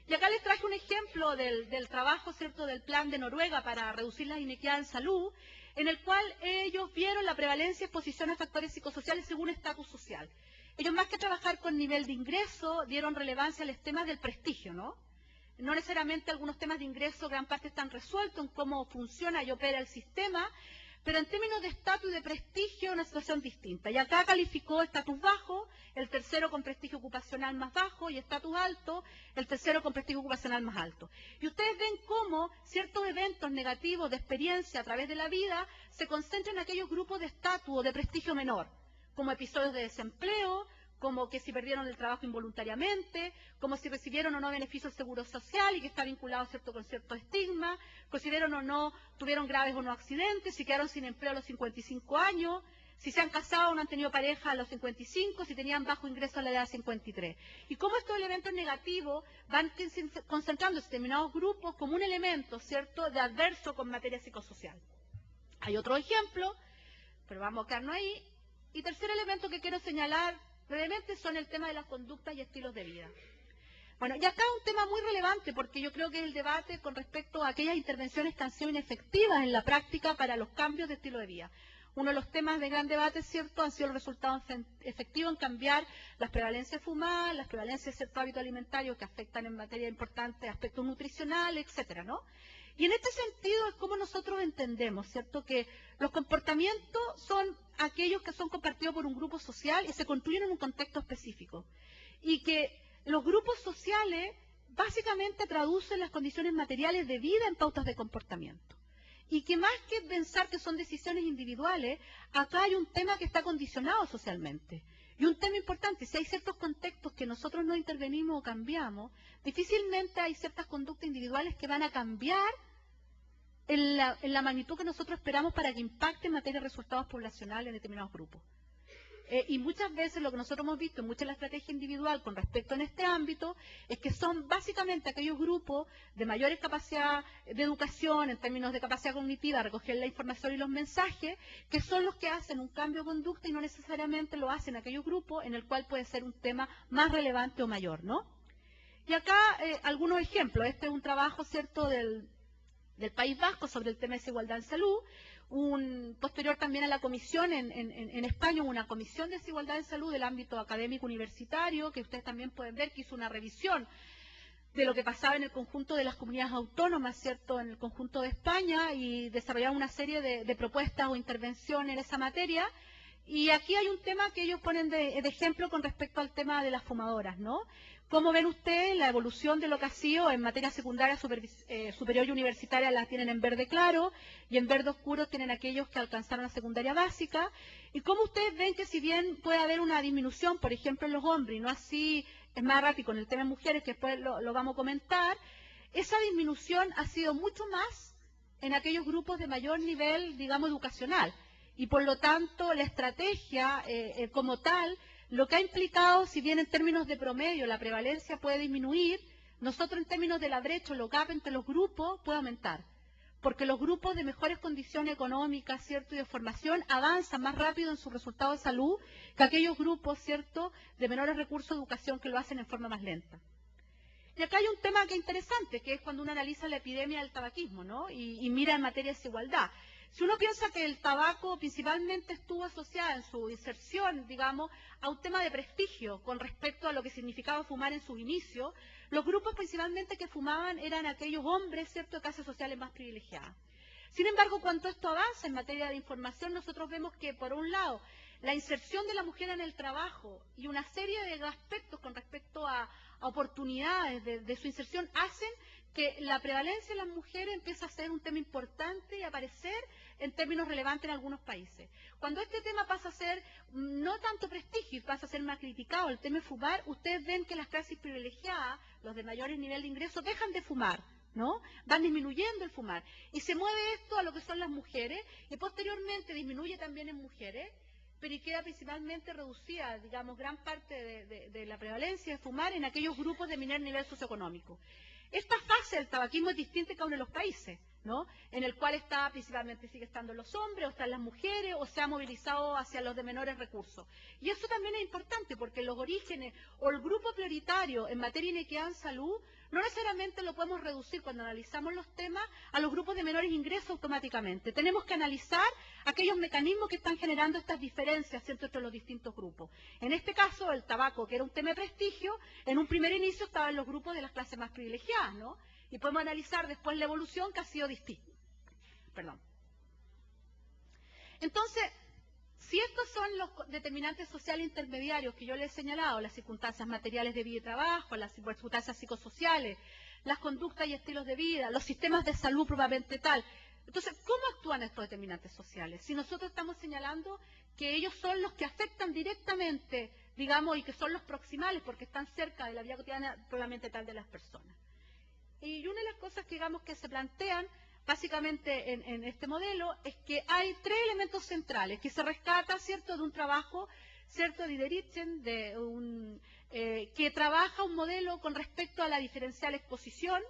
Y acá les traje un ejemplo del trabajo, ¿cierto?, del plan de Noruega para reducir las inequidades en salud, en el cual ellos vieron la prevalencia y exposición a factores psicosociales según estatus social. Ellos, más que trabajar con nivel de ingreso, dieron relevancia a los temas del prestigio, ¿no? no necesariamente algunos temas de ingreso, gran parte están resueltos en cómo funciona y opera el sistema, pero en términos de estatus y de prestigio, una situación distinta. Y acá calificó estatus bajo, el tercero con prestigio ocupacional más bajo, y estatus alto, el tercero con prestigio ocupacional más alto. Y ustedes ven cómo ciertos eventos negativos de experiencia a través de la vida se concentran en aquellos grupos de estatus o de prestigio menor, como episodios de desempleo, como que si perdieron el trabajo involuntariamente, como si recibieron o no beneficio del seguro social y que está vinculado, ¿cierto?, con cierto estigma, consideraron o no, tuvieron graves o no accidentes, si quedaron sin empleo a los 55 años, si se han casado o no han tenido pareja a los 55, si tenían bajo ingreso a la edad de 53. Y cómo estos elementos negativos van concentrándose en determinados grupos como un elemento, ¿cierto?, de adverso con materia psicosocial. Hay otro ejemplo, pero vamos a quedarnos ahí. Y tercer elemento que quiero señalar brevemente son el tema de las conductas y estilos de vida. Bueno, y acá un tema muy relevante porque yo creo que es el debate con respecto a aquellas intervenciones que han sido inefectivas en la práctica para los cambios de estilo de vida. Uno de los temas de gran debate, ¿cierto?, han sido los resultados efectivos en cambiar las prevalencias de fumar, las prevalencias de ciertos hábitos alimentarios que afectan en materia importante aspectos nutricionales, etcétera, ¿no? Y en este sentido es como nosotros entendemos, ¿cierto?, que los comportamientos son aquellos que son compartidos por un grupo social y se construyen en un contexto específico. Y que los grupos sociales básicamente traducen las condiciones materiales de vida en pautas de comportamiento. Y que más que pensar que son decisiones individuales, acá hay un tema que está condicionado socialmente. Y un tema importante, si hay ciertos contextos que nosotros no intervenimos o cambiamos, difícilmente hay ciertas conductas individuales que van a cambiar en la magnitud que nosotros esperamos para que impacte en materia de resultados poblacionales en determinados grupos. Y muchas veces lo que nosotros hemos visto en mucha de la estrategia individual con respecto en este ámbito es que son básicamente aquellos grupos de mayores capacidad de educación en términos de capacidad cognitiva, recoger la información y los mensajes, que son los que hacen un cambio de conducta y no necesariamente lo hacen aquellos grupos en el cual puede ser un tema más relevante o mayor, ¿no? Y acá algunos ejemplos. Este es un trabajo, ¿cierto?, del País Vasco sobre el tema de desigualdad en salud. Posterior también a la comisión en España, una comisión de desigualdad en salud del ámbito académico universitario, que ustedes también pueden ver que hizo una revisión de lo que pasaba en el conjunto de las comunidades autónomas, ¿cierto?, en el conjunto de España, y desarrollaron una serie de propuestas o intervenciones en esa materia. Y aquí hay un tema que ellos ponen de ejemplo con respecto al tema de las fumadoras, ¿no? ¿Cómo ven ustedes la evolución de lo que ha sido en materia secundaria, superior y universitaria? Las tienen en verde claro, y en verde oscuro tienen aquellos que alcanzaron la secundaria básica. ¿Y cómo ustedes ven que si bien puede haber una disminución, por ejemplo, en los hombres, y no así es más errático en el tema de mujeres, que después lo vamos a comentar, esa disminución ha sido mucho más en aquellos grupos de mayor nivel, digamos, educacional? Y por lo tanto, la estrategia como tal, lo que ha implicado, si bien en términos de promedio la prevalencia puede disminuir, nosotros en términos de la brecha, lo gap entre los grupos puede aumentar. Porque los grupos de mejores condiciones económicas, ¿cierto?, y de formación avanzan más rápido en sus resultados de salud que aquellos grupos, ¿cierto?, de menores recursos de educación que lo hacen en forma más lenta. Y acá hay un tema que es interesante, que es cuando uno analiza la epidemia del tabaquismo, ¿no?, y mira en materia de desigualdad. Si uno piensa que el tabaco principalmente estuvo asociado en su inserción, digamos, a un tema de prestigio con respecto a lo que significaba fumar en sus inicios, los grupos principalmente que fumaban eran aquellos hombres, ¿cierto?, de clases sociales más privilegiadas. Sin embargo, cuando esto avanza en materia de información, nosotros vemos que, por un lado, la inserción de la mujer en el trabajo y una serie de aspectos con respecto a oportunidades de su inserción hacen que la prevalencia de las mujeres empieza a ser un tema importante y a aparecer en términos relevantes en algunos países. Cuando este tema pasa a ser no tanto prestigio y pasa a ser más criticado, el tema de fumar, ustedes ven que las clases privilegiadas, los de mayores niveles de ingresos, dejan de fumar, ¿no? Van disminuyendo el fumar. Y se mueve esto a lo que son las mujeres y posteriormente disminuye también en mujeres, pero y queda principalmente reducida, digamos, gran parte de la prevalencia de fumar en aquellos grupos de menor nivel socioeconómico. Esta fase del tabaquismo es distinta en cada uno de los países, ¿no? En el cual está principalmente sigue estando los hombres, o están las mujeres, o se ha movilizado hacia los de menores recursos. Y eso también es importante, porque los orígenes o el grupo prioritario en materia de inequidad en salud, no necesariamente lo podemos reducir cuando analizamos los temas a los grupos de menores ingresos automáticamente. Tenemos que analizar aquellos mecanismos que están generando estas diferencias, ¿cierto?, entre los distintos grupos. En este caso, el tabaco, que era un tema de prestigio, en un primer inicio estaban los grupos de las clases más privilegiadas, ¿no? Y podemos analizar después la evolución que ha sido distinta. Perdón. Entonces, si estos son los determinantes sociales intermediarios que yo les he señalado, las circunstancias materiales de vida y trabajo, las circunstancias psicosociales, las conductas y estilos de vida, los sistemas de salud propiamente tal, entonces, ¿cómo actúan estos determinantes sociales? Si nosotros estamos señalando que ellos son los que afectan directamente, digamos, y que son los proximales porque están cerca de la vida cotidiana propiamente tal de las personas. Y una de las cosas que, digamos, que se plantean básicamente en este modelo es que hay tres elementos centrales que se rescatan, ¿cierto?, de un trabajo, ¿cierto?, de Diderichsen, que trabaja un modelo con respecto a la diferencial exposición.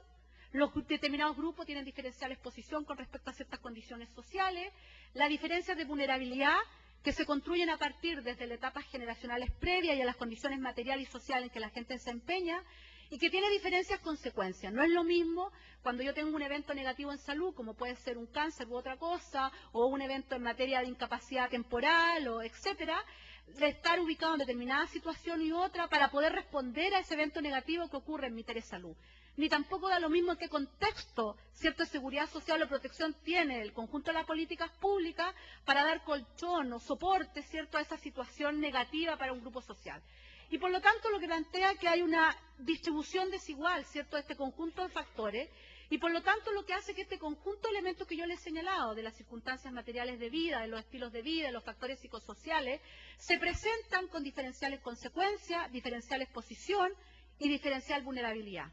Los determinados grupos tienen diferencial exposición con respecto a ciertas condiciones sociales, las diferencias de vulnerabilidad que se construyen a partir desde las etapas generacionales previas y a las condiciones materiales y sociales en que la gente se empeña, y que tiene diferencias consecuencias. No es lo mismo cuando yo tengo un evento negativo en salud, como puede ser un cáncer u otra cosa, o un evento en materia de incapacidad temporal, o etcétera, de estar ubicado en determinada situación y otra para poder responder a ese evento negativo que ocurre en mi materia de salud. Ni tampoco da lo mismo en qué contexto, cierta seguridad social o protección tiene el conjunto de las políticas públicas para dar colchón o soporte, cierto, a esa situación negativa para un grupo social. Y por lo tanto lo que plantea que hay una distribución desigual, ¿cierto?, de este conjunto de factores, y por lo tanto lo que hace que este conjunto de elementos que yo les he señalado, de las circunstancias materiales de vida, de los estilos de vida, de los factores psicosociales, se presentan con diferenciales consecuencias, diferencial exposición y diferencial vulnerabilidad.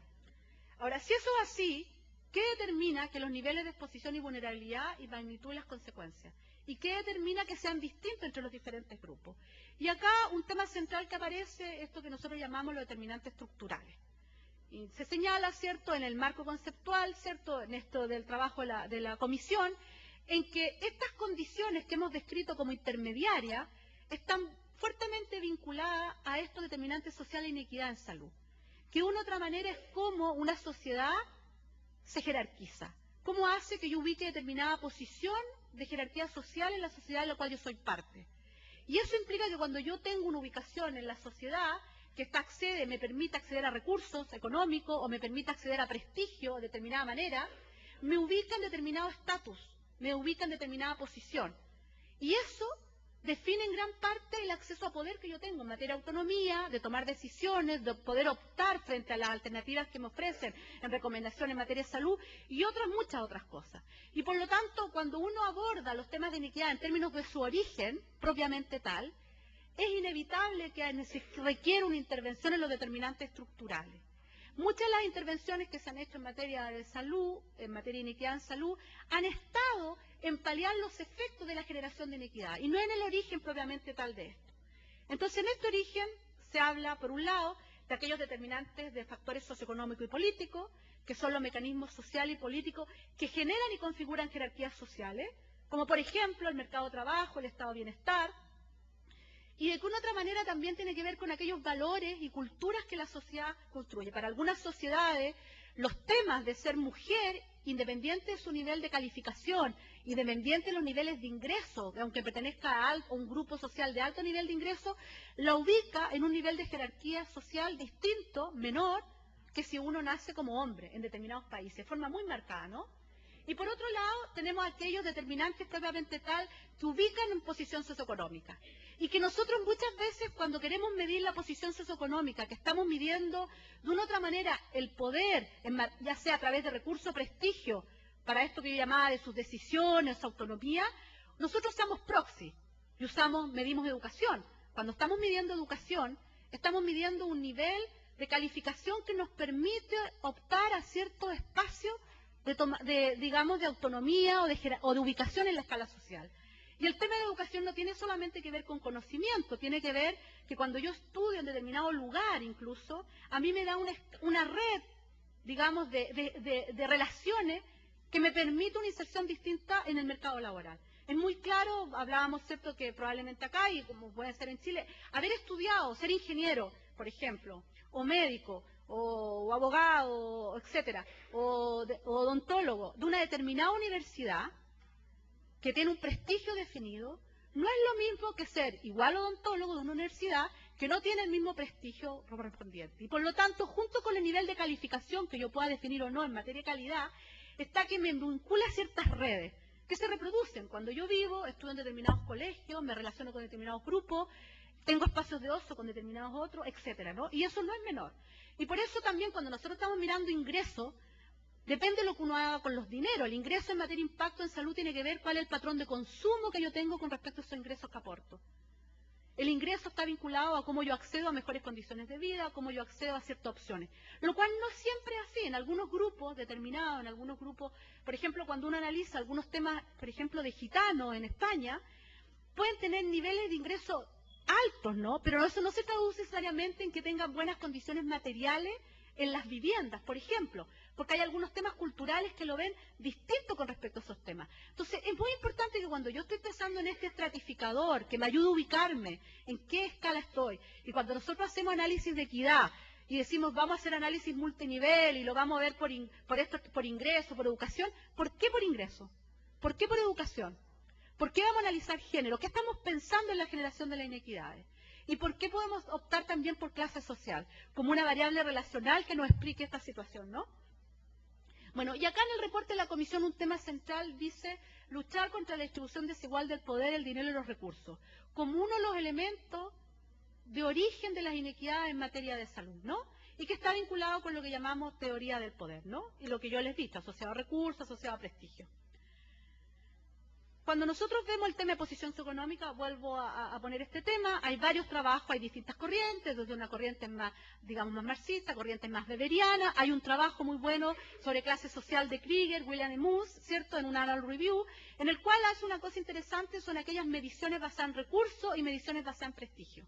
Ahora, si eso es así, ¿qué determina que los niveles de exposición y vulnerabilidad y magnitud de las consecuencias? ¿Y qué determina que sean distintos entre los diferentes grupos? Y acá un tema central que aparece, esto que nosotros llamamos los determinantes estructurales. Y se señala, ¿cierto?, en el marco conceptual, ¿cierto?, en esto del trabajo de la comisión, en que estas condiciones que hemos descrito como intermediarias están fuertemente vinculadas a estos determinantes sociales de inequidad en salud. Que de una otra manera es cómo una sociedad se jerarquiza. ¿Cómo hace que yo ubique determinada posición de jerarquía social en la sociedad en la cual yo soy parte? Y eso implica que cuando yo tengo una ubicación en la sociedad que me permite acceder a recursos económicos o me permite acceder a prestigio de determinada manera, me ubica en determinado estatus, me ubica en determinada posición. Y eso define en gran parte el acceso a poder que yo tengo en materia de autonomía, de tomar decisiones, de poder optar frente a las alternativas que me ofrecen en recomendaciones en materia de salud y muchas otras cosas. Y por lo tanto, cuando uno aborda los temas de inequidad en términos de su origen, propiamente tal, es inevitable que se requiera una intervención en los determinantes estructurales. Muchas de las intervenciones que se han hecho en materia de salud, en materia de inequidad en salud, han estado en paliar los efectos de la generación de inequidad, y no en el origen propiamente tal de esto. Entonces, en este origen se habla, por un lado, de aquellos determinantes de factores socioeconómicos y políticos, que son los mecanismos sociales y políticos que generan y configuran jerarquías sociales, como por ejemplo el mercado de trabajo, el estado de bienestar, y de alguna otra manera también tiene que ver con aquellos valores y culturas que la sociedad construye. Para algunas sociedades, los temas de ser mujer, independiente de su nivel de calificación, independiente de los niveles de ingreso, aunque pertenezca a un grupo social de alto nivel de ingreso, la ubica en un nivel de jerarquía social distinto, menor, que si uno nace como hombre en determinados países, de forma muy marcada, ¿no? Y por otro lado, tenemos aquellos determinantes propiamente tal que ubican en posición socioeconómica. Y que nosotros muchas veces, cuando queremos medir la posición socioeconómica, que estamos midiendo de una otra manera el poder, ya sea a través de recursos, prestigio, para esto que yo llamaba de sus decisiones, su autonomía, nosotros usamos proxy y medimos educación. Cuando estamos midiendo educación, estamos midiendo un nivel de calificación que nos permite optar a cierto espacio digamos, de autonomía o de ubicación en la escala social. Y el tema de educación no tiene solamente que ver con conocimiento, tiene que ver que cuando yo estudio en determinado lugar incluso, a mí me da una red, digamos, de relaciones que me permita una inserción distinta en el mercado laboral. Es muy claro, hablábamos, ¿cierto?, que probablemente acá, y como puede ser en Chile, haber estudiado, ser ingeniero, por ejemplo, o médico, o abogado, etcétera, o odontólogo, de una determinada universidad, que tiene un prestigio definido, no es lo mismo que ser igual odontólogo de una universidad que no tiene el mismo prestigio correspondiente. Y por lo tanto, junto con el nivel de calificación que yo pueda definir o no en materia de calidad, está que me vincula a ciertas redes que se reproducen. Cuando yo vivo, estudio en determinados colegios, me relaciono con determinados grupos, tengo espacios de ocio con determinados otros, etcétera, ¿no? Y eso no es menor. Y por eso también cuando nosotros estamos mirando ingresos, depende de lo que uno haga con los dineros. El ingreso en materia de impacto en salud tiene que ver cuál es el patrón de consumo que yo tengo con respecto a esos ingresos que aporto. El ingreso está vinculado a cómo yo accedo a mejores condiciones de vida, a cómo yo accedo a ciertas opciones. Lo cual no siempre es así. En algunos grupos determinados, en algunos grupos, por ejemplo, cuando uno analiza algunos temas, por ejemplo, de gitanos en España, pueden tener niveles de ingreso altos, ¿no? Pero eso no se traduce necesariamente en que tengan buenas condiciones materiales en las viviendas, por ejemplo, porque hay algunos temas culturales que lo ven distinto con respecto a esos temas. Entonces, es muy importante que cuando yo estoy pensando en este estratificador, que me ayude a ubicarme en qué escala estoy, y cuando nosotros hacemos análisis de equidad y decimos vamos a hacer análisis multinivel y lo vamos a ver por ingreso, por educación, ¿por qué por ingreso? ¿Por qué por educación? ¿Por qué vamos a analizar género? ¿Qué estamos pensando en la generación de las inequidades? ¿Y por qué podemos optar también por clase social? Como una variable relacional que nos explique esta situación, ¿no? Bueno, y acá en el reporte de la Comisión un tema central dice luchar contra la distribución desigual del poder, el dinero y los recursos, como uno de los elementos de origen de las inequidades en materia de salud, ¿no? Y que está vinculado con lo que llamamos teoría del poder, ¿no? Y lo que yo les he dicho, asociado a recursos, asociado a prestigio. Cuando nosotros vemos el tema de posición socioeconómica, vuelvo a poner este tema, hay varios trabajos, hay distintas corrientes, desde una corriente más, digamos, más marxista, corriente más weberiana, hay un trabajo muy bueno sobre clase social de Krieger, William E. Moose, ¿cierto?, en un Annual Review, en el cual hace una cosa interesante, son aquellas mediciones basadas en recursos y mediciones basadas en prestigio.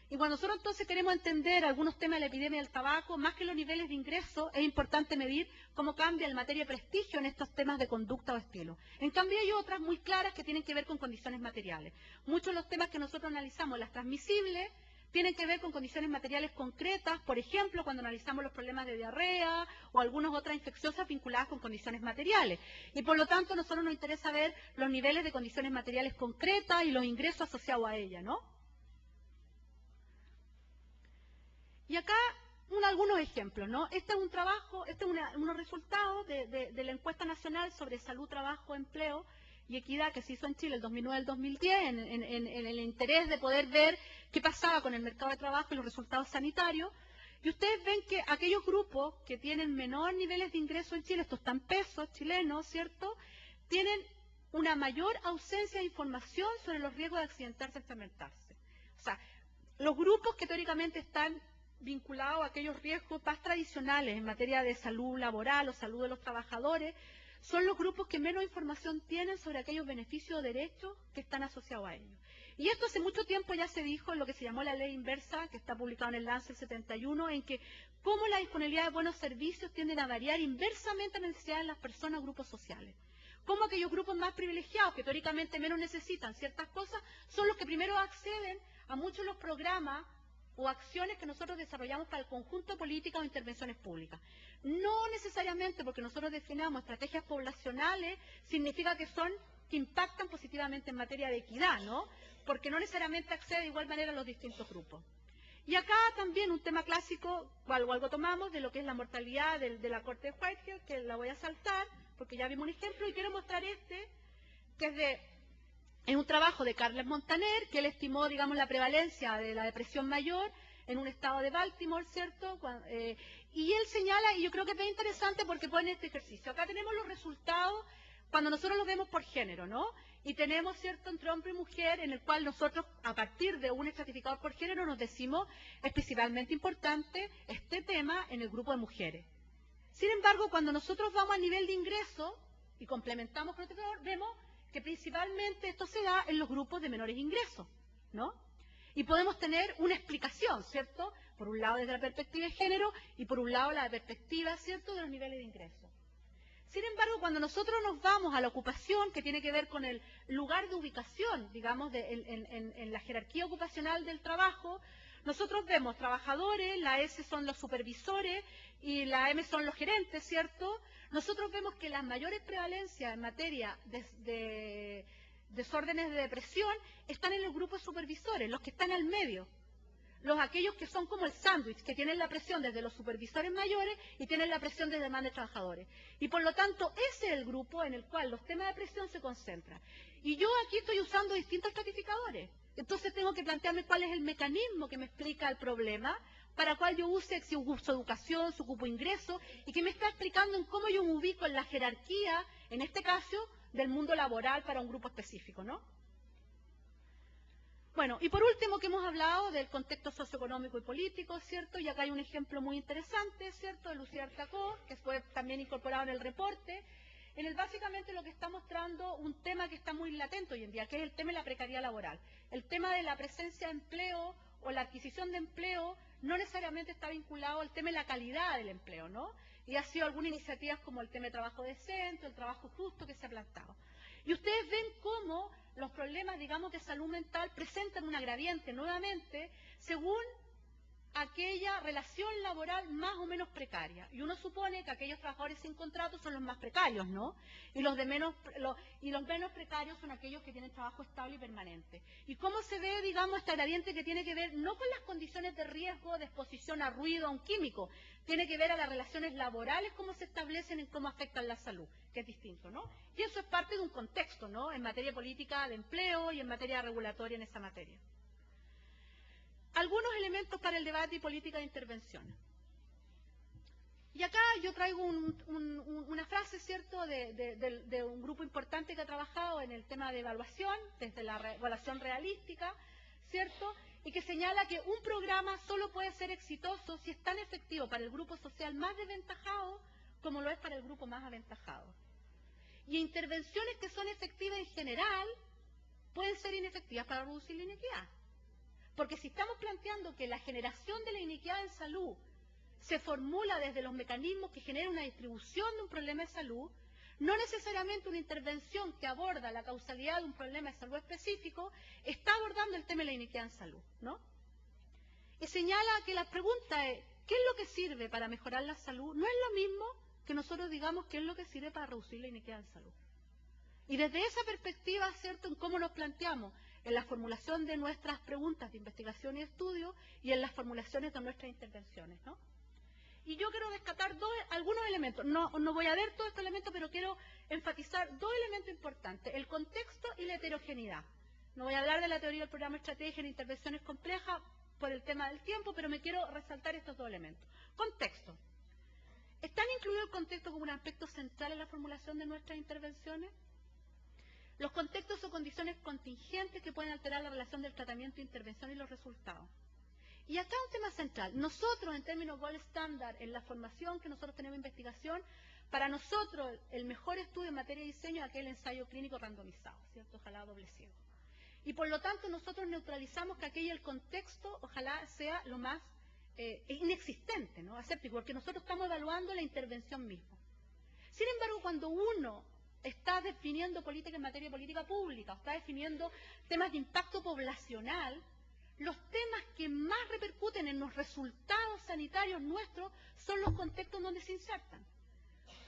Y cuando nosotros entonces queremos entender algunos temas de la epidemia del tabaco, más que los niveles de ingreso, es importante medir cómo cambia el materia de prestigio en estos temas de conducta o estilo. En cambio hay otras muy claras que tienen que ver con condiciones materiales. Muchos de los temas que nosotros analizamos, las transmisibles, tienen que ver con condiciones materiales concretas, por ejemplo, cuando analizamos los problemas de diarrea o algunas otras infecciosas vinculadas con condiciones materiales. Y por lo tanto, a nosotros nos interesa ver los niveles de condiciones materiales concretas y los ingresos asociados a ellas, ¿no? Y acá algunos ejemplos, ¿no? Este es un trabajo, unos resultados de la encuesta nacional sobre salud, trabajo, empleo y equidad que se hizo en Chile el 2009 al 2010 en el interés de poder ver qué pasaba con el mercado de trabajo y los resultados sanitarios. Y ustedes ven que aquellos grupos que tienen menor niveles de ingreso en Chile, estos están pesos chilenos, ¿cierto?, tienen una mayor ausencia de información sobre los riesgos de accidentarse y enfermarse. O sea, los grupos que teóricamente están vinculados a aquellos riesgos más tradicionales en materia de salud laboral o salud de los trabajadores, son los grupos que menos información tienen sobre aquellos beneficios o derechos que están asociados a ellos. Y esto hace mucho tiempo ya se dijo en lo que se llamó la ley inversa, que está publicado en el Lancet 71, en que cómo la disponibilidad de buenos servicios tienden a variar inversamente a la necesidad de las personas o grupos sociales. Cómo aquellos grupos más privilegiados, que teóricamente menos necesitan ciertas cosas, son los que primero acceden a muchos de los programas o acciones que nosotros desarrollamos para el conjunto de políticas o intervenciones públicas. No necesariamente porque nosotros definamos estrategias poblacionales significa que impactan positivamente en materia de equidad, ¿no? Porque no necesariamente accede de igual manera a los distintos grupos. Y acá también un tema clásico, algo tomamos de lo que es la mortalidad de la Corte de Whitehead, que la voy a saltar porque ya vimos un ejemplo y quiero mostrar que es un trabajo de Carles Montaner, que él estimó, digamos, la prevalencia de la depresión mayor en un estado de Baltimore, ¿cierto? Y él señala, y yo creo que es bien interesante porque pone este ejercicio. Acá tenemos los resultados cuando nosotros los vemos por género, ¿no? Y tenemos, ¿cierto?, entre hombre y mujer, en el cual nosotros, a partir de un estratificador por género, nos decimos, es principalmente importante este tema en el grupo de mujeres. Sin embargo, cuando nosotros vamos a nivel de ingreso y complementamos con el estratificador, vemos que principalmente esto se da en los grupos de menores ingresos, ¿no? Y podemos tener una explicación, ¿cierto? Por un lado desde la perspectiva de género y por un lado la perspectiva, ¿cierto?, de los niveles de ingreso. Sin embargo, cuando nosotros nos vamos a la ocupación, que tiene que ver con el lugar de ubicación, digamos, en la jerarquía ocupacional del trabajo, nosotros vemos trabajadores, la S son los supervisores y la M son los gerentes, ¿cierto? Nosotros vemos que las mayores prevalencias en materia de desórdenes de depresión están en los grupos supervisores, los que están al medio. Aquellos que son como el sándwich, que tienen la presión desde los supervisores mayores y tienen la presión desde demanda de trabajadores. Y por lo tanto, ese es el grupo en el cual los temas de presión se concentran. Y yo aquí estoy usando distintos estratificadores. Entonces tengo que plantearme cuál es el mecanismo que me explica el problema, para cuál yo use, si uso educación, si ocupo ingreso, y que me está explicando en cómo yo me ubico en la jerarquía, en este caso, del mundo laboral para un grupo específico, ¿no? Bueno, y por último que hemos hablado del contexto socioeconómico y político, ¿cierto? Y acá hay un ejemplo muy interesante, ¿cierto? De Lucía Artacó, que fue también incorporado en el reporte, en el básicamente lo que está mostrando un tema que está muy latente hoy en día, que es el tema de la precariedad laboral. El tema de la presencia de empleo o la adquisición de empleo no necesariamente está vinculado al tema de la calidad del empleo, ¿no? Y ha sido algunas iniciativas como el tema de trabajo decente, el trabajo justo que se ha plantado. Y ustedes ven cómo los problemas, digamos, de salud mental presentan un gradiente nuevamente según aquella relación laboral más o menos precaria. Y uno supone que aquellos trabajadores sin contrato son los más precarios, ¿no? Y los menos precarios son aquellos que tienen trabajo estable y permanente. ¿Y cómo se ve, digamos, este gradiente que tiene que ver no con las condiciones de riesgo, de exposición a ruido, a un químico? Tiene que ver a las relaciones laborales, cómo se establecen y cómo afectan la salud, que es distinto, ¿no? Y eso es parte de un contexto, ¿no? En materia política de empleo y en materia regulatoria en esa materia. Algunos elementos para el debate y política de intervención. Y acá yo traigo una frase, ¿cierto?, de un grupo importante que ha trabajado en el tema de evaluación, desde la evaluación realística, ¿cierto?, y que señala que un programa solo puede ser exitoso si es tan efectivo para el grupo social más desventajado como lo es para el grupo más aventajado. Y intervenciones que son efectivas en general pueden ser inefectivas para reducir la inequidad. Porque si estamos planteando que la generación de la inequidad en salud se formula desde los mecanismos que generan una distribución de un problema de salud, no necesariamente una intervención que aborda la causalidad de un problema de salud específico está abordando el tema de la inequidad en salud, ¿no? Y señala que la pregunta es, ¿qué es lo que sirve para mejorar la salud? No es lo mismo que nosotros digamos qué es lo que sirve para reducir la inequidad en salud. Y desde esa perspectiva, ¿cierto?, en cómo nos planteamos en la formulación de nuestras preguntas de investigación y estudio y en las formulaciones de nuestras intervenciones, ¿no? Y yo quiero rescatar algunos elementos. No voy a ver todos estos elementos, pero quiero enfatizar dos elementos importantes, el contexto y la heterogeneidad. No voy a hablar de la teoría del programa estrategia en intervenciones complejas por el tema del tiempo, pero me quiero resaltar estos dos elementos. Contexto. ¿Están incluidos el contexto como un aspecto central en la formulación de nuestras intervenciones? Los contextos son condiciones contingentes que pueden alterar la relación del tratamiento, intervención y los resultados. Y acá un tema central. Nosotros, en términos gold standard, en la formación que nosotros tenemos en investigación, para nosotros el mejor estudio en materia de diseño es aquel ensayo clínico randomizado, ¿cierto? Ojalá doble ciego. Y por lo tanto nosotros neutralizamos que aquello el contexto, ojalá sea lo más inexistente, ¿no? Aséptico, porque nosotros estamos evaluando la intervención misma. Sin embargo, cuando uno está definiendo política en materia de política pública, está definiendo temas de impacto poblacional, los temas que más repercuten en los resultados sanitarios nuestros son los contextos donde se insertan.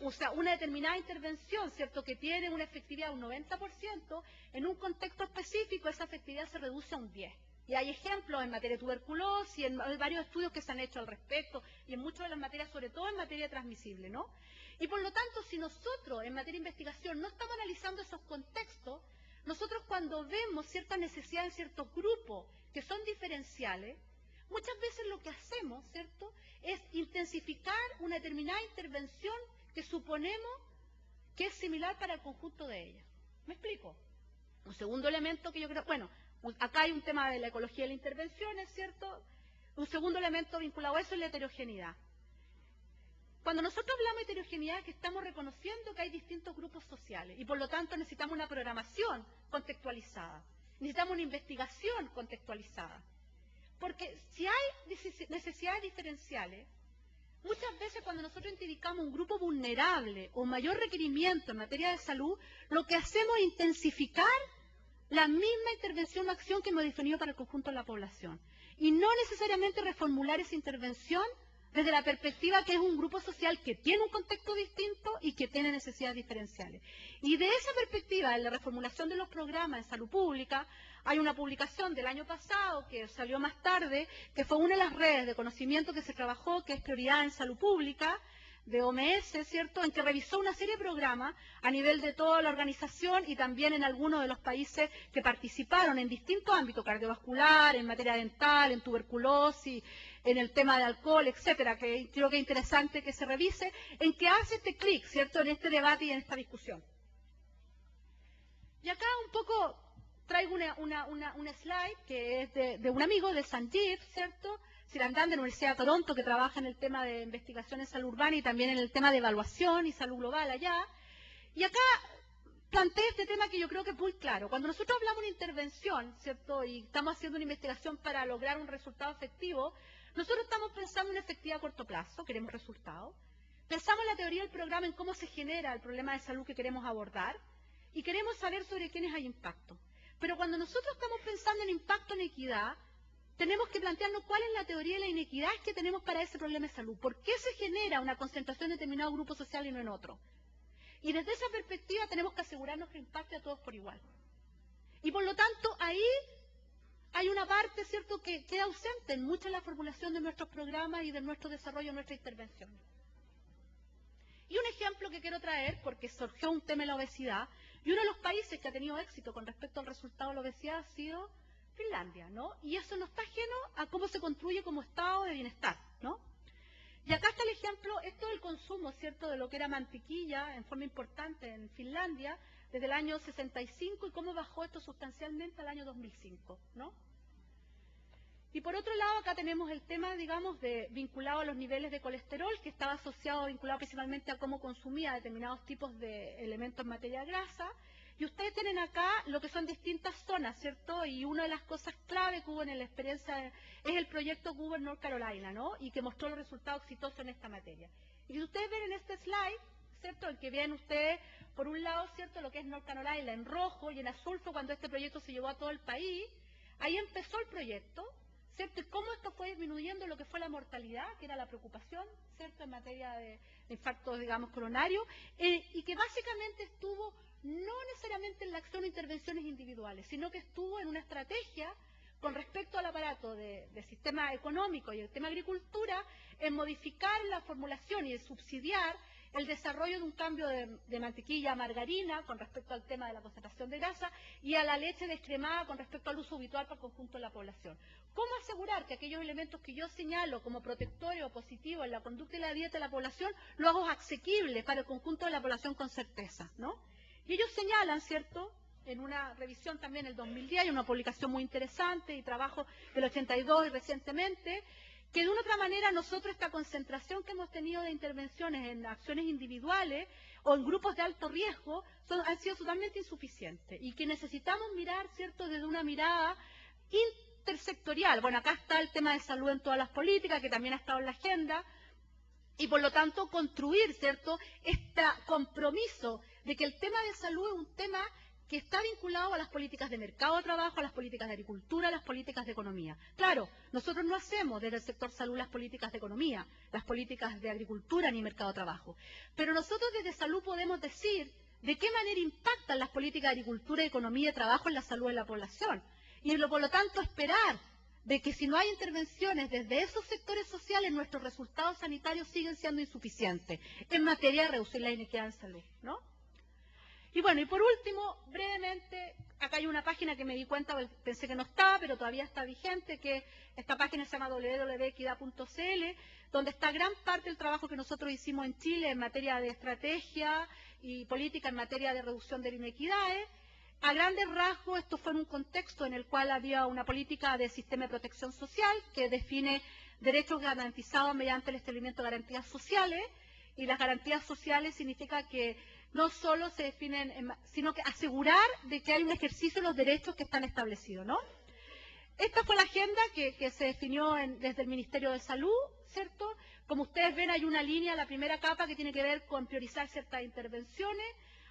O sea, una determinada intervención, ¿cierto?, que tiene una efectividad de un 90%, en un contexto específico esa efectividad se reduce a un 10%. Y hay ejemplos en materia de tuberculosis, en varios estudios que se han hecho al respecto, y en muchas de las materias, sobre todo en materia transmisible, ¿no? Y por lo tanto, si nosotros en materia de investigación no estamos analizando esos contextos, nosotros cuando vemos cierta necesidad en ciertos grupos que son diferenciales, muchas veces lo que hacemos, ¿cierto?, es intensificar una determinada intervención que suponemos que es similar para el conjunto de ellas. ¿Me explico? Un segundo elemento que yo creo, bueno, acá hay un tema de la ecología de la intervención, ¿es cierto? Un segundo elemento vinculado a eso es la heterogeneidad. Cuando nosotros hablamos de heterogeneidad, que estamos reconociendo que hay distintos grupos sociales y por lo tanto necesitamos una programación contextualizada, necesitamos una investigación contextualizada. Porque si hay necesidades diferenciales, Muchas veces cuando nosotros identificamos un grupo vulnerable o mayor requerimiento en materia de salud, lo que hacemos es intensificar la misma intervención o acción que hemos definido para el conjunto de la población. Y no necesariamente reformular esa intervención desde la perspectiva que es un grupo social que tiene un contexto distinto y que tiene necesidades diferenciales. Y de esa perspectiva, en la reformulación de los programas de salud pública, hay una publicación del año pasado que salió más tarde, que fue una de las redes de conocimiento que se trabajó, que es Prioridad en Salud Pública, de OMS, ¿cierto?, en que revisó una serie de programas a nivel de toda la organización y también en algunos de los países que participaron en distintos ámbitos, cardiovascular, en materia dental, en tuberculosis, en el tema de alcohol, etcétera, que creo que es interesante que se revise, en que hace este clic, ¿cierto?, en este debate y en esta discusión. Y acá un poco traigo una slide que es de un amigo de Sanjeev, ¿cierto?, Sirandán, de la Universidad de Toronto, que trabaja en el tema de investigación en salud urbana y también en el tema de evaluación y salud global allá. Y acá plantea este tema que yo creo que es muy claro. Cuando nosotros hablamos de intervención, ¿cierto?, y estamos haciendo una investigación para lograr un resultado efectivo, nosotros estamos pensando en efectividad a corto plazo, queremos resultados. Pensamos en la teoría del programa, en cómo se genera el problema de salud que queremos abordar, y queremos saber sobre quiénes hay impacto. Pero cuando nosotros estamos pensando en impacto en equidad, tenemos que plantearnos cuál es la teoría de la inequidad que tenemos para ese problema de salud. ¿Por qué se genera una concentración en determinado grupo social y no en otro? Y desde esa perspectiva tenemos que asegurarnos que impacte a todos por igual. Y por lo tanto, ahí hay una parte, ¿cierto?, que queda ausente en mucha de la formulación de nuestros programas y de nuestro desarrollo, de nuestra intervención. Y un ejemplo que quiero traer, porque surgió un tema de la obesidad, y uno de los países que ha tenido éxito con respecto al resultado de la obesidad ha sido Finlandia, ¿no? Y eso no está ajeno a cómo se construye como estado de bienestar, ¿no? Y acá está el ejemplo, esto del consumo, ¿cierto?, de lo que era mantequilla en forma importante en Finlandia desde el año 65 y cómo bajó esto sustancialmente al año 2005, ¿no? Y por otro lado, acá tenemos el tema, digamos, vinculado a los niveles de colesterol, que estaba vinculado principalmente a cómo consumía determinados tipos de elementos en materia de grasa. Y ustedes tienen acá lo que son distintas zonas, ¿cierto? Y una de las cosas clave que hubo en la experiencia es el proyecto Google North Carolina, ¿no? Y que mostró los resultados exitosos en esta materia. Y si ustedes ven en este slide, ¿cierto?, en que ven ustedes, por un lado, ¿cierto?, lo que es North Carolina en rojo y en azul fue cuando este proyecto se llevó a todo el país. Ahí empezó el proyecto, ¿cierto? Y cómo esto fue disminuyendo lo que fue la mortalidad, que era la preocupación, ¿cierto?, en materia de infartos, digamos, coronarios, y que básicamente estuvo no necesariamente en la acción o intervenciones individuales, sino que estuvo en una estrategia con respecto al aparato de sistema económico y el tema agricultura, en modificar la formulación y en subsidiar el desarrollo de un cambio de mantequilla a margarina con respecto al tema de la concentración de grasa y a la leche descremada con respecto al uso habitual para el conjunto de la población. ¿Cómo asegurar que aquellos elementos que yo señalo como protectores o positivos en la conducta y la dieta de la población lo hago asequible para el conjunto de la población con certeza, ¿no? Y ellos señalan, ¿cierto?, en una revisión también del 2010, hay una publicación muy interesante y trabajo del 82 y recientemente, que de una otra manera nosotros esta concentración que hemos tenido de intervenciones en acciones individuales o en grupos de alto riesgo han sido totalmente insuficientes y que necesitamos mirar, ¿cierto?, desde una mirada intersectorial. Bueno, acá está el tema de salud en todas las políticas, que también ha estado en la agenda, y por lo tanto construir, ¿cierto?, este compromiso de que el tema de salud es un tema que está vinculado a las políticas de mercado de trabajo, a las políticas de agricultura, a las políticas de economía. Claro, nosotros no hacemos desde el sector salud las políticas de economía, las políticas de agricultura ni mercado de trabajo, pero nosotros desde salud podemos decir de qué manera impactan las políticas de agricultura, economía y trabajo en la salud de la población. Y por lo tanto esperar de que si no hay intervenciones desde esos sectores sociales, nuestros resultados sanitarios siguen siendo insuficientes en materia de reducir la inequidad en salud, ¿no? Y bueno, y por último, brevemente, acá hay una página que me di cuenta, pensé que no estaba, pero todavía está vigente, que esta página se llama www.equidad.cl, donde está gran parte del trabajo que nosotros hicimos en Chile en materia de estrategia y política en materia de reducción de inequidades. A grandes rasgos, esto fue en un contexto en el cual había una política de sistema de protección social que define derechos garantizados mediante el establecimiento de garantías sociales, y las garantías sociales significa que no solo se definen, sino que asegurar de que hay un ejercicio de los derechos que están establecidos, ¿no? Esta fue la agenda que se definió desde el Ministerio de Salud, ¿cierto? Como ustedes ven, hay una línea, la primera capa, que tiene que ver con priorizar ciertas intervenciones.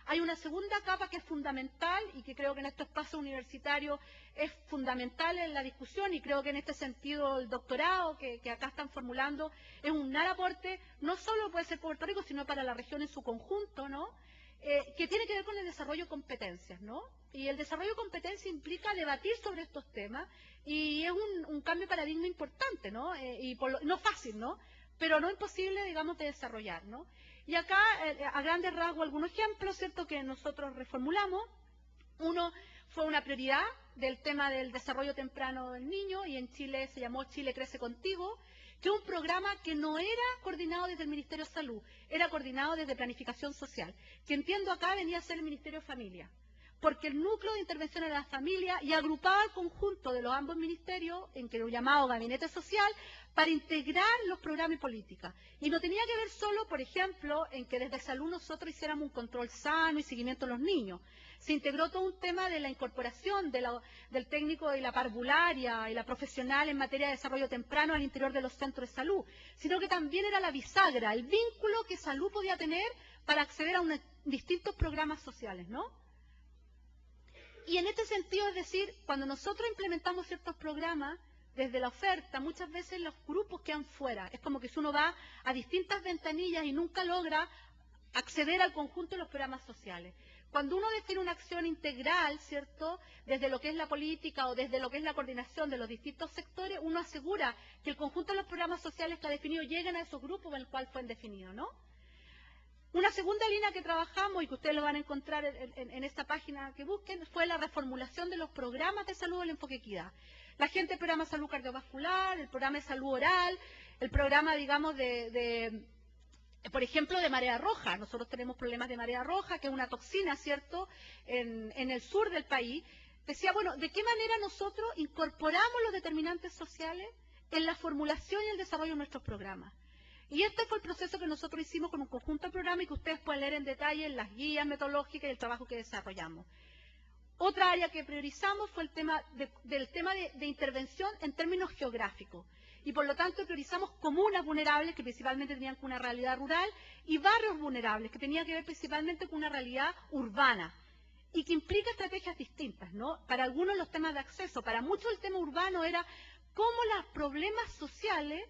Hay una segunda capa que es fundamental y que creo que en estos espacios universitarios es fundamental en la discusión, y creo que en este sentido el doctorado que acá están formulando es un gran aporte, no solo puede ser Puerto Rico, sino para la región en su conjunto, ¿no? Que tiene que ver con el desarrollo de competencias, ¿no? Y el desarrollo de competencias implica debatir sobre estos temas, y es un cambio de paradigma importante, ¿no? No fácil, ¿no? Pero no imposible, digamos, de desarrollar, ¿no? Y acá, a grandes rasgos, algunos ejemplos, ¿cierto?, que nosotros reformulamos. Uno fue una prioridad del tema del desarrollo temprano del niño, y en Chile se llamó Chile Crece Contigo, que es un programa que no era coordinado desde el Ministerio de Salud, era coordinado desde Planificación Social, que entiendo acá venía a ser el Ministerio de Familia, porque el núcleo de intervención era la familia, y agrupaba al conjunto de los ambos ministerios, en que lo llamado Gabinete Social, para integrar los programas y políticas. Y no tenía que ver solo, por ejemplo, en que desde Salud nosotros hiciéramos un control sano y seguimiento de los niños. Se integró todo un tema de la incorporación del técnico de la parvularia y la profesional en materia de desarrollo temprano al interior de los centros de salud, sino que también era la bisagra, el vínculo que Salud podía tener para acceder a distintos programas sociales, ¿no? Y en este sentido, es decir, cuando nosotros implementamos ciertos programas, desde la oferta, muchas veces los grupos quedan fuera. Es como que si uno va a distintas ventanillas y nunca logra acceder al conjunto de los programas sociales. Cuando uno define una acción integral, ¿cierto?, desde lo que es la política o desde lo que es la coordinación de los distintos sectores, uno asegura que el conjunto de los programas sociales que ha definido lleguen a esos grupos en el cual fueron definidos, ¿no? Una segunda línea que trabajamos, y que ustedes lo van a encontrar en esta página que busquen, fue la reformulación de los programas de salud del enfoque equidad. La gente del programa de salud cardiovascular, el programa de salud oral, el programa, digamos, por ejemplo, de marea roja. Nosotros tenemos problemas de marea roja, que es una toxina, ¿cierto?, en el sur del país. Decía, bueno, ¿de qué manera nosotros incorporamos los determinantes sociales en la formulación y el desarrollo de nuestros programas? Y este fue el proceso que nosotros hicimos con un conjunto de programas y que ustedes pueden leer en detalle en las guías metodológicas y el trabajo que desarrollamos. Otra área que priorizamos fue el tema de intervención en términos geográficos. Y por lo tanto priorizamos comunas vulnerables, que principalmente tenían una realidad rural, y barrios vulnerables, que tenían que ver principalmente con una realidad urbana, y que implica estrategias distintas, ¿no? Para algunos los temas de acceso, para muchos el tema urbano era cómo los problemas sociales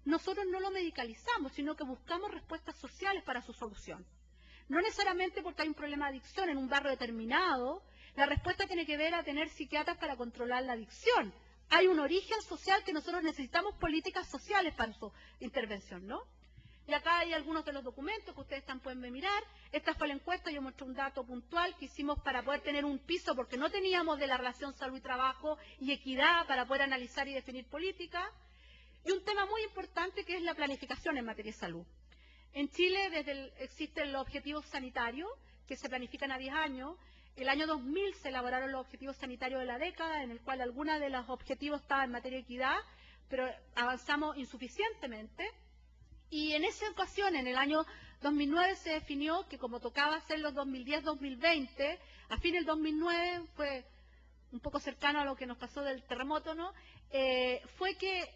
nosotros no lo medicalizamos, sino que buscamos respuestas sociales para su solución. No necesariamente porque hay un problema de adicción en un barrio determinado, la respuesta tiene que ver a tener psiquiatras para controlar la adicción. Hay un origen social que nosotros necesitamos políticas sociales para su intervención, ¿no? Y acá hay algunos de los documentos que ustedes también pueden mirar. Esta fue la encuesta, yo muestro un dato puntual que hicimos para poder tener un piso, porque no teníamos de la relación salud y trabajo y equidad para poder analizar y definir políticas. Y un tema muy importante que es la planificación en materia de salud. En Chile existen los objetivos sanitarios que se planifican a 10 años. El año 2000 se elaboraron los objetivos sanitarios de la década, en el cual algunos de los objetivos estaban en materia de equidad, pero avanzamos insuficientemente. Y en esa ocasión, en el año 2009, se definió que como tocaba hacer los 2010-2020, a fin del 2009, fue un poco cercano a lo que nos pasó del terremoto, ¿no? Fue que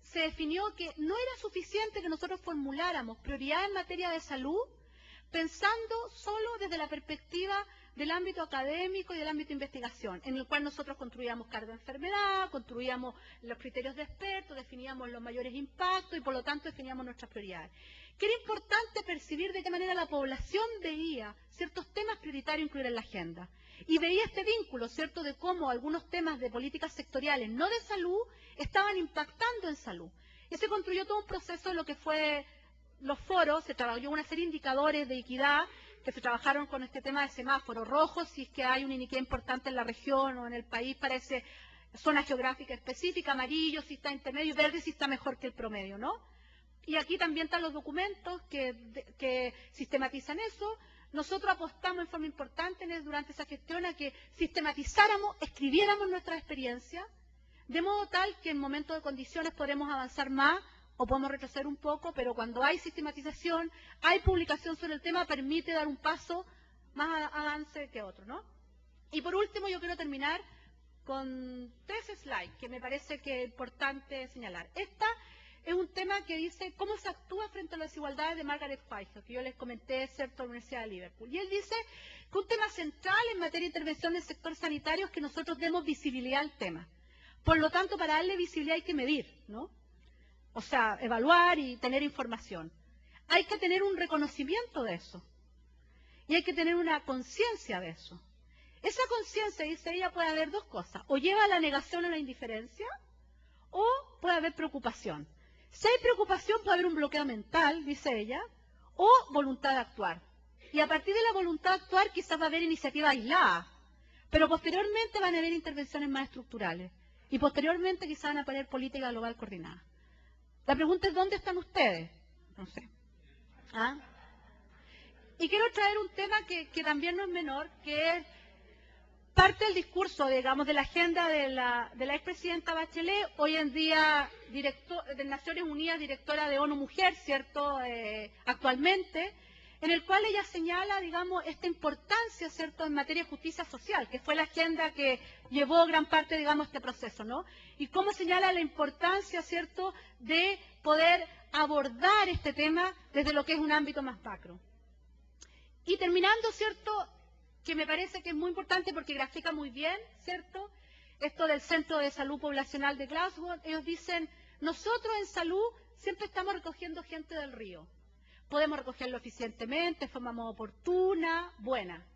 se definió que no era suficiente que nosotros formuláramos prioridades en materia de salud pensando solo desde la perspectiva del ámbito académico y del ámbito de investigación, en el cual nosotros construíamos carga de enfermedad, construíamos los criterios de expertos, definíamos los mayores impactos y por lo tanto definíamos nuestras prioridades. Que era importante percibir de qué manera la población veía ciertos temas prioritarios incluir en la agenda. Y veía este vínculo, ¿cierto?, de cómo algunos temas de políticas sectoriales, no de salud, estaban impactando en salud. Y se construyó todo un proceso de lo que fue los foros, se trabajó una serie de indicadores de equidad que se trabajaron con este tema de semáforo rojo, si es que hay una inequidad importante en la región o en el país para esa zona geográfica específica, amarillo si está intermedio y verde si está mejor que el promedio, ¿no? Y aquí también están los documentos que sistematizan eso. Nosotros apostamos en forma importante durante esa gestión a que sistematizáramos, escribiéramos nuestras experiencias, de modo tal que en momentos de condiciones podremos avanzar más o podemos retroceder un poco, pero cuando hay sistematización, hay publicación sobre el tema, permite dar un paso más avance que otro, ¿no? Y por último, yo quiero terminar con 3 slides que me parece que es importante señalar. Esta es un tema que dice cómo se actúa frente a las desigualdades de Margaret Whitehead, que yo les comenté, ¿cierto?, en la Universidad de Liverpool. Y él dice que un tema central en materia de intervención del sector sanitario es que nosotros demos visibilidad al tema. Por lo tanto, para darle visibilidad hay que medir, ¿no? O sea, evaluar y tener información. Hay que tener un reconocimiento de eso. Y hay que tener una conciencia de eso. Esa conciencia, dice ella, puede haber dos cosas. O lleva a la negación o la indiferencia, o puede haber preocupación. Si hay preocupación, puede haber un bloqueo mental, dice ella, o voluntad de actuar. Y a partir de la voluntad de actuar, quizás va a haber iniciativa aislada, pero posteriormente van a haber intervenciones más estructurales. Y posteriormente quizás van a poner política global coordinada. La pregunta es, ¿dónde están ustedes? No sé. ¿Ah? Y quiero traer un tema que también no es menor, que es parte del discurso, digamos, de la agenda de la expresidenta Bachelet, hoy en día de Naciones Unidas, directora de ONU Mujer, ¿cierto?, actualmente, en el cual ella señala, digamos, esta importancia, ¿cierto?, en materia de justicia social, que fue la agenda que llevó gran parte, digamos, este proceso, ¿no? Y cómo señala la importancia, ¿cierto?, de poder abordar este tema desde lo que es un ámbito más macro. Y terminando, ¿cierto?, que me parece que es muy importante porque grafica muy bien, ¿cierto?, esto del Centro de Salud Poblacional de Glasgow. Ellos dicen, nosotros en salud siempre estamos recogiendo gente del río. Podemos recogerlo eficientemente, de forma más oportuna, buena.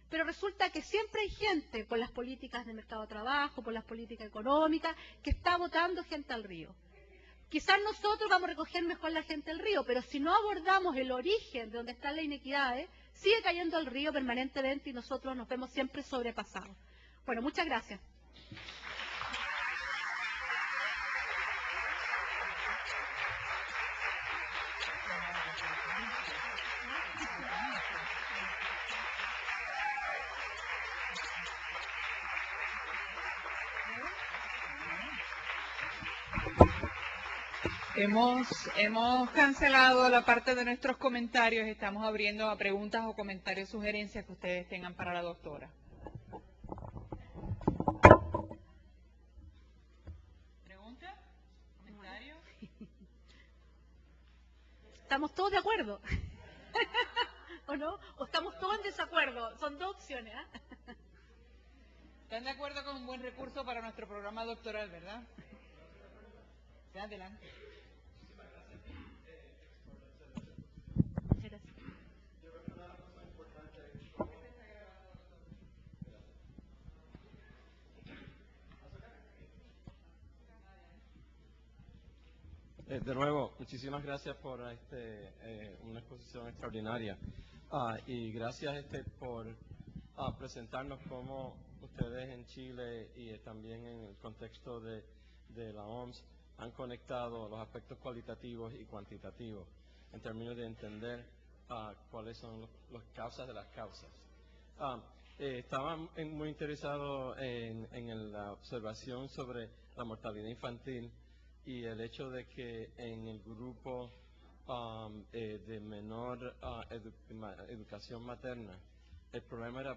Pero resulta que siempre hay gente, por las políticas de mercado de trabajo, por las políticas económicas, que está botando gente al río. Quizás nosotros vamos a recoger mejor la gente del río, pero si no abordamos el origen de donde están las inequidades, sigue cayendo al río permanentemente y nosotros nos vemos siempre sobrepasados. Bueno, muchas gracias. Hemos cancelado la parte de nuestros comentarios. Estamos abriendo a preguntas o comentarios, sugerencias que ustedes tengan para la doctora. ¿Pregunta? ¿Comentario? ¿Estamos todos de acuerdo? ¿O no? ¿O estamos todos en desacuerdo? Son dos opciones, ¿eh? ¿Están de acuerdo con un buen recurso para nuestro programa doctoral, verdad? Adelante. De nuevo, muchísimas gracias por una exposición extraordinaria y gracias por presentarnos cómo ustedes en Chile y también en el contexto de la OMS han conectado los aspectos cualitativos y cuantitativos en términos de entender cuáles son las causas de las causas. Estaba muy interesado en la observación sobre la mortalidad infantil y el hecho de que en el grupo de menor educación materna, el problema era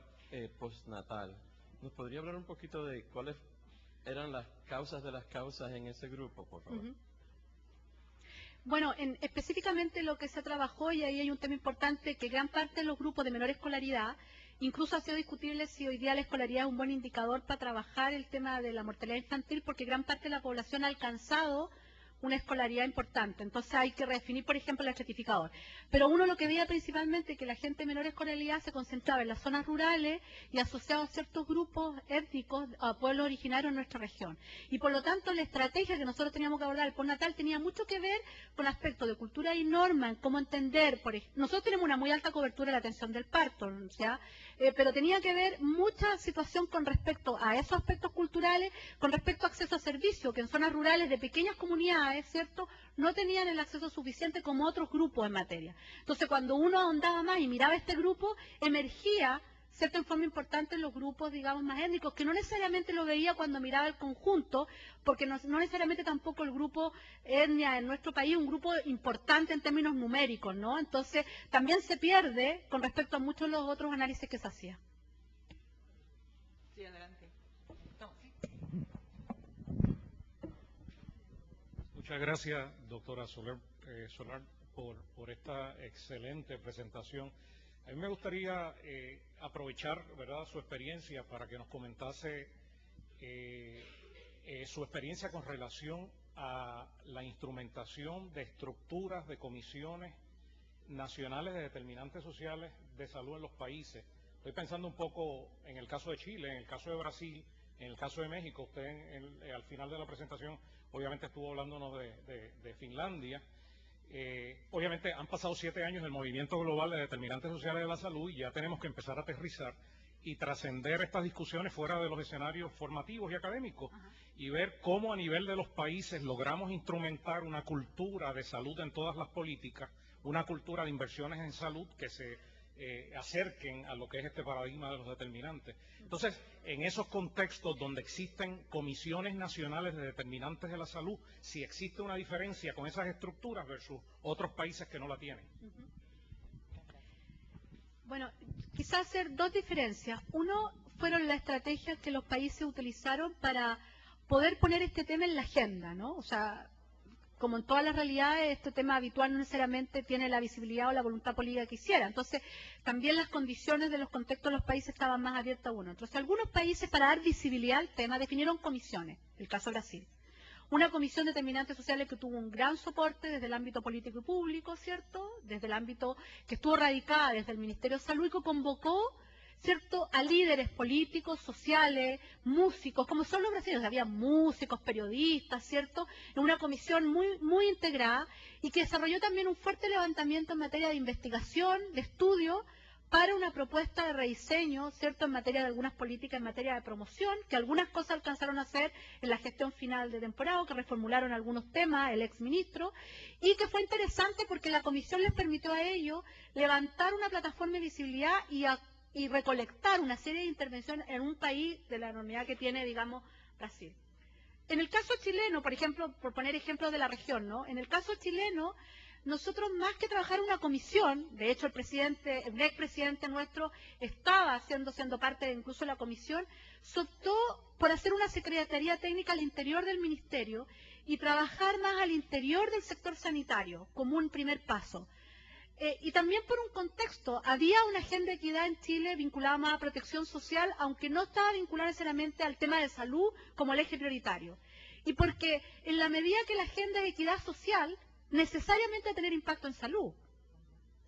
postnatal. ¿Nos podría hablar un poquito de cuáles eran las causas de las causas en ese grupo, por favor? Bueno, específicamente lo que se trabajó, y ahí hay un tema importante, que gran parte de los grupos de menor escolaridad, incluso ha sido discutible si hoy día la escolaridad es un buen indicador para trabajar el tema de la mortalidad infantil, porque gran parte de la población ha alcanzado una escolaridad importante. Entonces hay que redefinir, por ejemplo, el estratificador. Pero uno lo que veía principalmente que la gente de menor escolaridad se concentraba en las zonas rurales y asociado a ciertos grupos étnicos, a pueblos originarios en nuestra región. Y por lo tanto la estrategia que nosotros teníamos que abordar el postnatal tenía mucho que ver con aspectos de cultura y norma, en cómo entender, nosotros tenemos una muy alta cobertura de la atención del parto, ¿ya? Pero tenía que ver mucha situación con respecto a esos aspectos culturales, con respecto a acceso a servicios, que en zonas rurales de pequeñas comunidades, ¿cierto?, no tenían el acceso suficiente como otros grupos en materia. Entonces, cuando uno ahondaba más y miraba este grupo, emergía, ¿cierto?, en forma importante en los grupos, digamos, más étnicos, que no necesariamente lo veía cuando miraba el conjunto, porque no necesariamente tampoco el grupo etnia en nuestro país, un grupo importante en términos numéricos, ¿no? Entonces, también se pierde con respecto a muchos de los otros análisis que se hacían. Sí, adelante. No, sí. Muchas Muchas gracias, doctora Solar, por esta excelente presentación. A mí me gustaría aprovechar, ¿verdad?, su experiencia para que nos comentase su experiencia con relación a la instrumentación de estructuras de comisiones nacionales de determinantes sociales de salud en los países. Estoy pensando un poco en el caso de Chile, en el caso de Brasil, en el caso de México. Usted al final de la presentación obviamente estuvo hablándonos de Finlandia. Obviamente han pasado 7 años del movimiento global de determinantes sociales de la salud y ya tenemos que empezar a aterrizar y trascender estas discusiones fuera de los escenarios formativos y académicos y ver cómo a nivel de los países logramos instrumentar una cultura de salud en todas las políticas, una cultura de inversiones en salud que se acerquen a lo que es este paradigma de los determinantes. Entonces, en esos contextos donde existen comisiones nacionales de determinantes de la salud, si existe una diferencia con esas estructuras versus otros países que no la tienen. Bueno, quizás hacer 2 diferencias. Uno, fueron las estrategias que los países utilizaron para poder poner este tema en la agenda, ¿no? O sea, como en todas las realidades, este tema habitual no necesariamente tiene la visibilidad o la voluntad política que quisiera. Entonces, también las condiciones de los contextos de los países estaban más abiertas a uno. Entonces, algunos países, para dar visibilidad al tema, definieron comisiones. El caso de Brasil. Una comisión de determinantes sociales que tuvo un gran soporte desde el ámbito político y público, ¿cierto? Desde el ámbito que estuvo radicada desde el Ministerio de Salud y que convocó, ¿cierto?, a líderes políticos, sociales, músicos, como son los brasileños. Había músicos, periodistas, ¿cierto?, en una comisión muy integrada y que desarrolló también un fuerte levantamiento en materia de investigación, de estudio, para una propuesta de rediseño, ¿cierto?, en materia de algunas políticas, en materia de promoción, que algunas cosas alcanzaron a hacer en la gestión final de temporada, que reformularon algunos temas el exministro, y que fue interesante porque la comisión les permitió a ellos levantar una plataforma de visibilidad y recolectar una serie de intervenciones en un país de la enormidad que tiene, digamos, Brasil. En el caso chileno, por ejemplo, por poner ejemplos de la región, ¿no? En el caso chileno, nosotros más que trabajar en una comisión, de hecho el expresidente nuestro estaba siendo parte de incluso la comisión, se optó por hacer una secretaría técnica al interior del ministerio y trabajar más al interior del sector sanitario, como un primer paso. Y también por un contexto, había una agenda de equidad en Chile vinculada más a protección social, aunque no estaba vinculada necesariamente al tema de salud como el eje prioritario. Y porque en la medida que la agenda de equidad social necesariamente va a tener impacto en salud,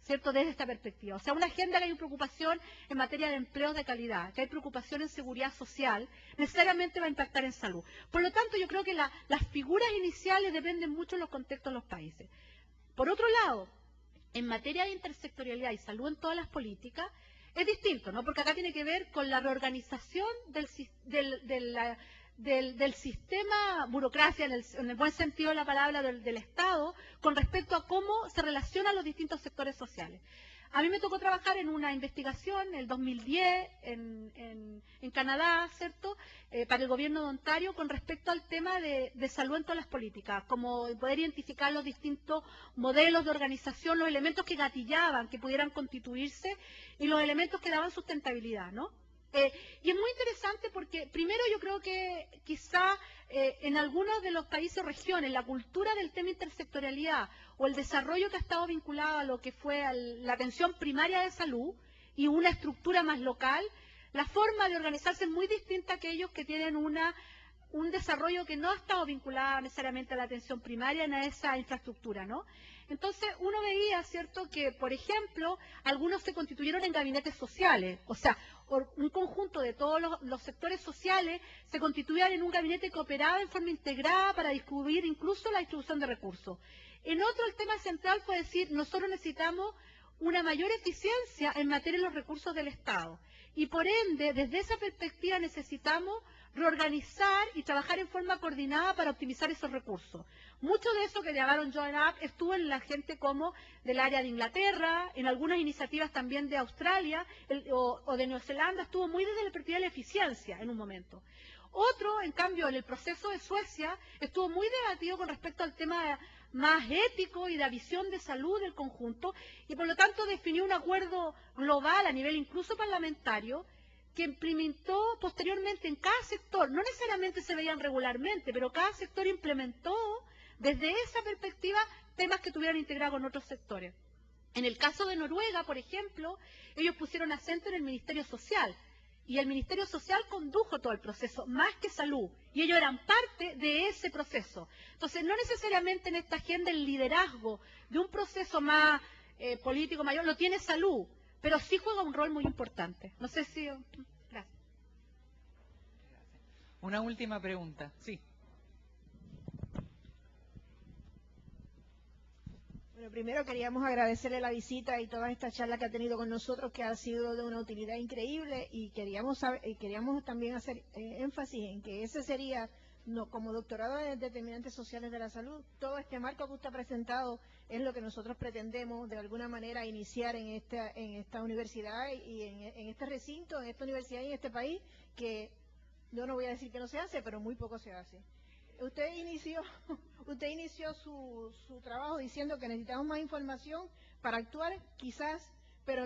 ¿cierto?, desde esta perspectiva. O sea, una agenda que hay preocupación en materia de empleos de calidad, que hay preocupación en seguridad social, necesariamente va a impactar en salud. Por lo tanto, yo creo que las figuras iniciales dependen mucho de los contextos de los países. Por otro lado, en materia de intersectorialidad y salud en todas las políticas, es distinto, ¿no? Porque acá tiene que ver con la reorganización del sistema burocracia, en el buen sentido de la palabra, del Estado, con respecto a cómo se relacionan los distintos sectores sociales. A mí me tocó trabajar en una investigación en el 2010 en Canadá, ¿cierto?, para el gobierno de Ontario con respecto al tema de salud en todas las políticas, como poder identificar los distintos modelos de organización, los elementos que gatillaban, que pudieran constituirse y los elementos que daban sustentabilidad, ¿no? Y es muy interesante porque, primero, yo creo que quizá en algunos de los países o regiones la cultura del tema intersectorialidad o el desarrollo que ha estado vinculado a lo que fue la atención primaria de salud y una estructura más local, la forma de organizarse es muy distinta a aquellos que tienen un desarrollo que no ha estado vinculado necesariamente a la atención primaria en esa infraestructura, ¿no? Entonces uno veía, ¿cierto?, que, por ejemplo, algunos se constituyeron en gabinetes sociales, o sea, un conjunto de todos los sectores sociales se constituían en un gabinete que operaba en forma integrada para distribuir incluso la distribución de recursos. En otro, el tema central fue decir, nosotros necesitamos una mayor eficiencia en materia de los recursos del Estado y por ende, desde esa perspectiva necesitamos reorganizar y trabajar en forma coordinada para optimizar esos recursos. Mucho de eso que llamaron Join Up estuvo en la gente como del área de Inglaterra, en algunas iniciativas también de Australia o de Nueva Zelanda, estuvo muy desde la perspectiva de la eficiencia en un momento. Otro, en cambio, en el proceso de Suecia, estuvo muy debatido con respecto al tema más ético y de visión de salud del conjunto y por lo tanto definió un acuerdo global a nivel incluso parlamentario que implementó posteriormente en cada sector, no necesariamente se veían regularmente, pero cada sector implementó desde esa perspectiva, temas que tuvieran integrado con otros sectores. En el caso de Noruega, por ejemplo, ellos pusieron acento en el Ministerio Social, y el Ministerio Social condujo todo el proceso, más que salud, y ellos eran parte de ese proceso. Entonces, no necesariamente en esta agenda el liderazgo de un proceso más político mayor lo tiene salud, pero sí juega un rol muy importante. No sé si... Gracias. Una última pregunta. Sí. Bueno, primero queríamos agradecerle la visita y toda esta charla que ha tenido con nosotros, que ha sido de una utilidad increíble, y queríamos también hacer énfasis en que ese sería, como doctorado en determinantes sociales de la salud, todo este marco que usted ha presentado es lo que nosotros pretendemos de alguna manera iniciar en esta universidad y en este recinto, en esta universidad y en este país, que yo no voy a decir que no se hace, pero muy poco se hace. Usted inició su trabajo diciendo que necesitamos más información para actuar, quizás, pero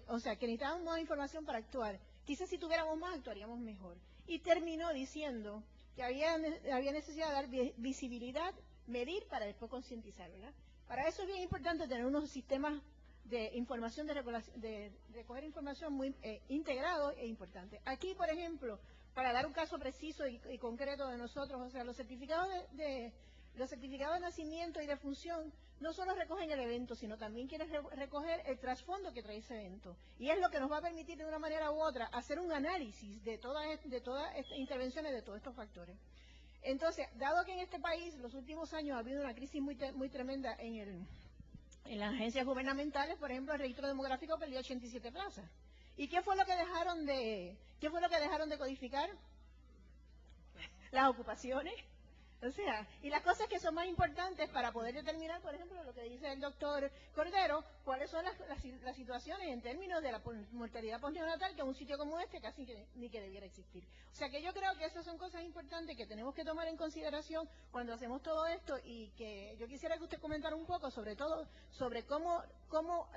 o sea, que necesitamos más información para actuar. Quizás si tuviéramos más, actuaríamos mejor. Y terminó diciendo que había necesidad de dar visibilidad, medir para después concientizar, ¿verdad? Para eso es bien importante tener unos sistemas de información, de recoger información muy integrados e importantes. Aquí, por ejemplo, para dar un caso preciso y concreto de nosotros, o sea, los certificados de nacimiento y de función no solo recogen el evento, sino también quieren recoger el trasfondo que trae ese evento. Y es lo que nos va a permitir de una manera u otra hacer un análisis de todas estas intervenciones, de todos estos factores. Entonces, dado que en este país los últimos años ha habido una crisis muy tremenda en las agencias gubernamentales, por ejemplo, el registro demográfico perdió 87 plazas. ¿Y qué fue lo que dejaron de codificar? Las ocupaciones. O sea, y las cosas que son más importantes para poder determinar, por ejemplo, lo que dice el doctor Cordero, cuáles son las situaciones en términos de la mortalidad postneonatal, que en un sitio como este casi ni que debiera existir. O sea, que yo creo que esas son cosas importantes que tenemos que tomar en consideración cuando hacemos todo esto, y que yo quisiera que usted comentara un poco sobre todo, sobre cómo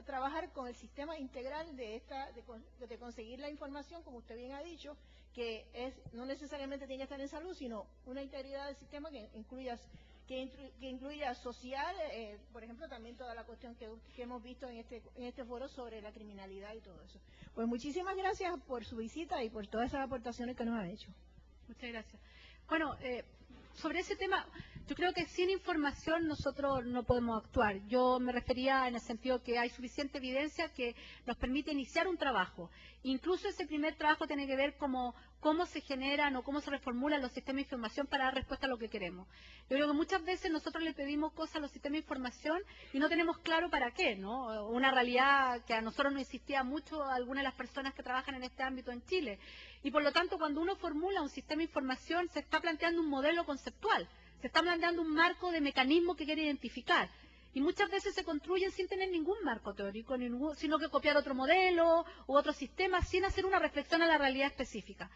trabajar con el sistema integral de conseguir la información, como usted bien ha dicho, que no necesariamente tiene que estar en salud, sino una integridad del sistema que incluya social, por ejemplo, también toda la cuestión que hemos visto en este foro sobre la criminalidad y todo eso. Pues muchísimas gracias por su visita y por todas esas aportaciones que nos ha hecho. Muchas gracias. Bueno, sobre ese tema, yo creo que sin información nosotros no podemos actuar. Yo me refería en el sentido que hay suficiente evidencia que nos permite iniciar un trabajo. Incluso ese primer trabajo tiene que ver cómo se generan o cómo se reformulan los sistemas de información para dar respuesta a lo que queremos. Yo creo que muchas veces nosotros le pedimos cosas a los sistemas de información y no tenemos claro para qué, ¿no? Una realidad que a nosotros nos insistía mucho a algunas de las personas que trabajan en este ámbito en Chile. Y por lo tanto, cuando uno formula un sistema de información, se está planteando un modelo conceptual, se está planteando un marco de mecanismo que quiere identificar. Y muchas veces se construyen sin tener ningún marco teórico, sino que copiar otro modelo u otro sistema sin hacer una reflexión a la realidad específica.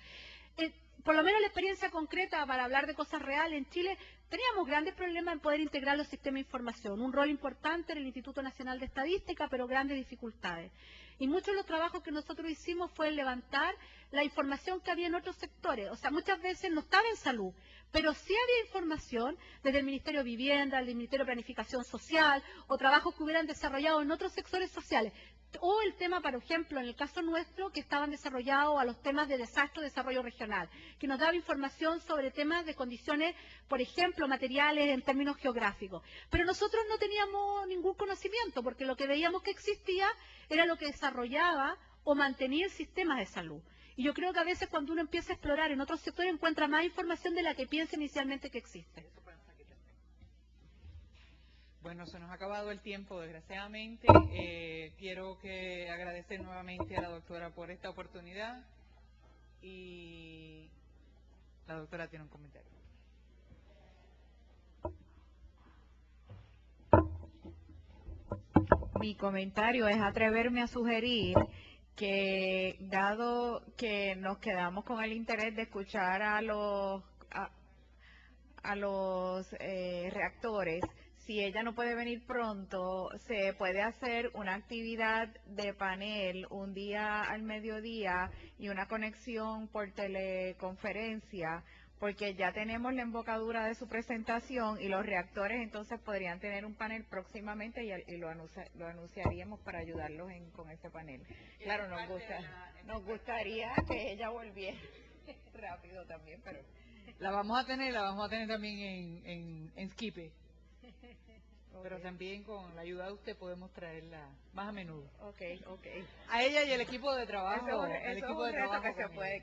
Por lo menos la experiencia concreta, para hablar de cosas reales, en Chile teníamos grandes problemas en poder integrar los sistemas de información, un rol importante en el Instituto Nacional de Estadística, pero grandes dificultades. Y muchos de los trabajos que nosotros hicimos fue levantar la información que había en otros sectores. O sea, muchas veces no estaba en salud, pero sí había información desde el Ministerio de Vivienda, el Ministerio de Planificación Social, o trabajos que hubieran desarrollado en otros sectores sociales. O el tema, por ejemplo, en el caso nuestro, que estaban desarrollados a los temas de desastre y desarrollo regional, que nos daba información sobre temas de condiciones, por ejemplo, materiales en términos geográficos. Pero nosotros no teníamos ningún conocimiento, porque lo que veíamos que existía era lo que desarrollaba o mantenía el sistema de salud. Y yo creo que a veces cuando uno empieza a explorar en otros sectores encuentra más información de la que piensa inicialmente que existe. Bueno, se nos ha acabado el tiempo, desgraciadamente. Quiero agradecer nuevamente a la doctora por esta oportunidad. Y la doctora tiene un comentario. Mi comentario es atreverme a sugerir que, dado que nos quedamos con el interés de escuchar a los reactores, si ella no puede venir pronto, se puede hacer una actividad de panel un día al mediodía y una conexión por teleconferencia, porque ya tenemos la embocadura de su presentación y los reactores entonces podrían tener un panel próximamente y lo anunciaríamos para ayudarlos con ese panel. Claro, nos gustaría que ella volviera rápido también, pero la vamos a tener también en Skipe. Pero también con la ayuda de usted podemos traerla más a menudo. Okay. A ella y el equipo de trabajo. Eso el es equipo un de reto trabajo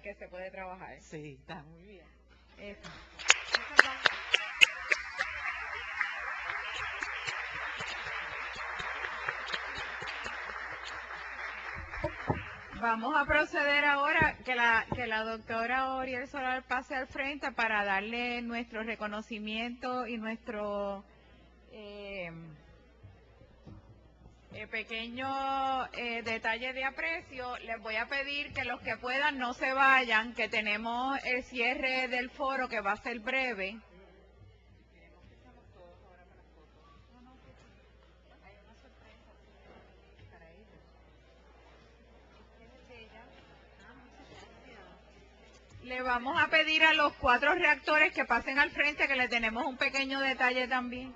que se puede trabajar. Sí, está muy bien. Eso. Vamos a proceder ahora que la doctora Oriel Solar pase al frente para darle nuestro reconocimiento y nuestro pequeño detalle de aprecio. Les voy a pedir que los que puedan no se vayan, que tenemos el cierre del foro que va a ser breve. Le vamos a pedir a los 4 reactores que pasen al frente, que le tenemos un pequeño detalle también.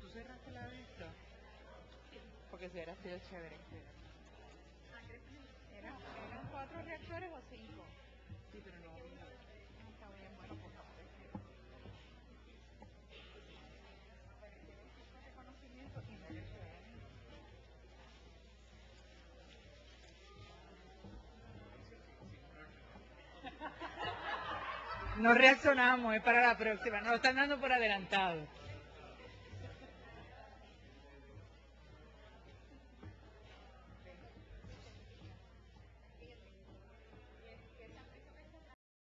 ¿Tú cerraste la vista? Porque si hubiera sido chévere. ¿Eran 4 reactores o 5? Sí, pero no. Está bien, bueno, pues No reaccionamos, es para la próxima. Nos lo están dando por adelantado.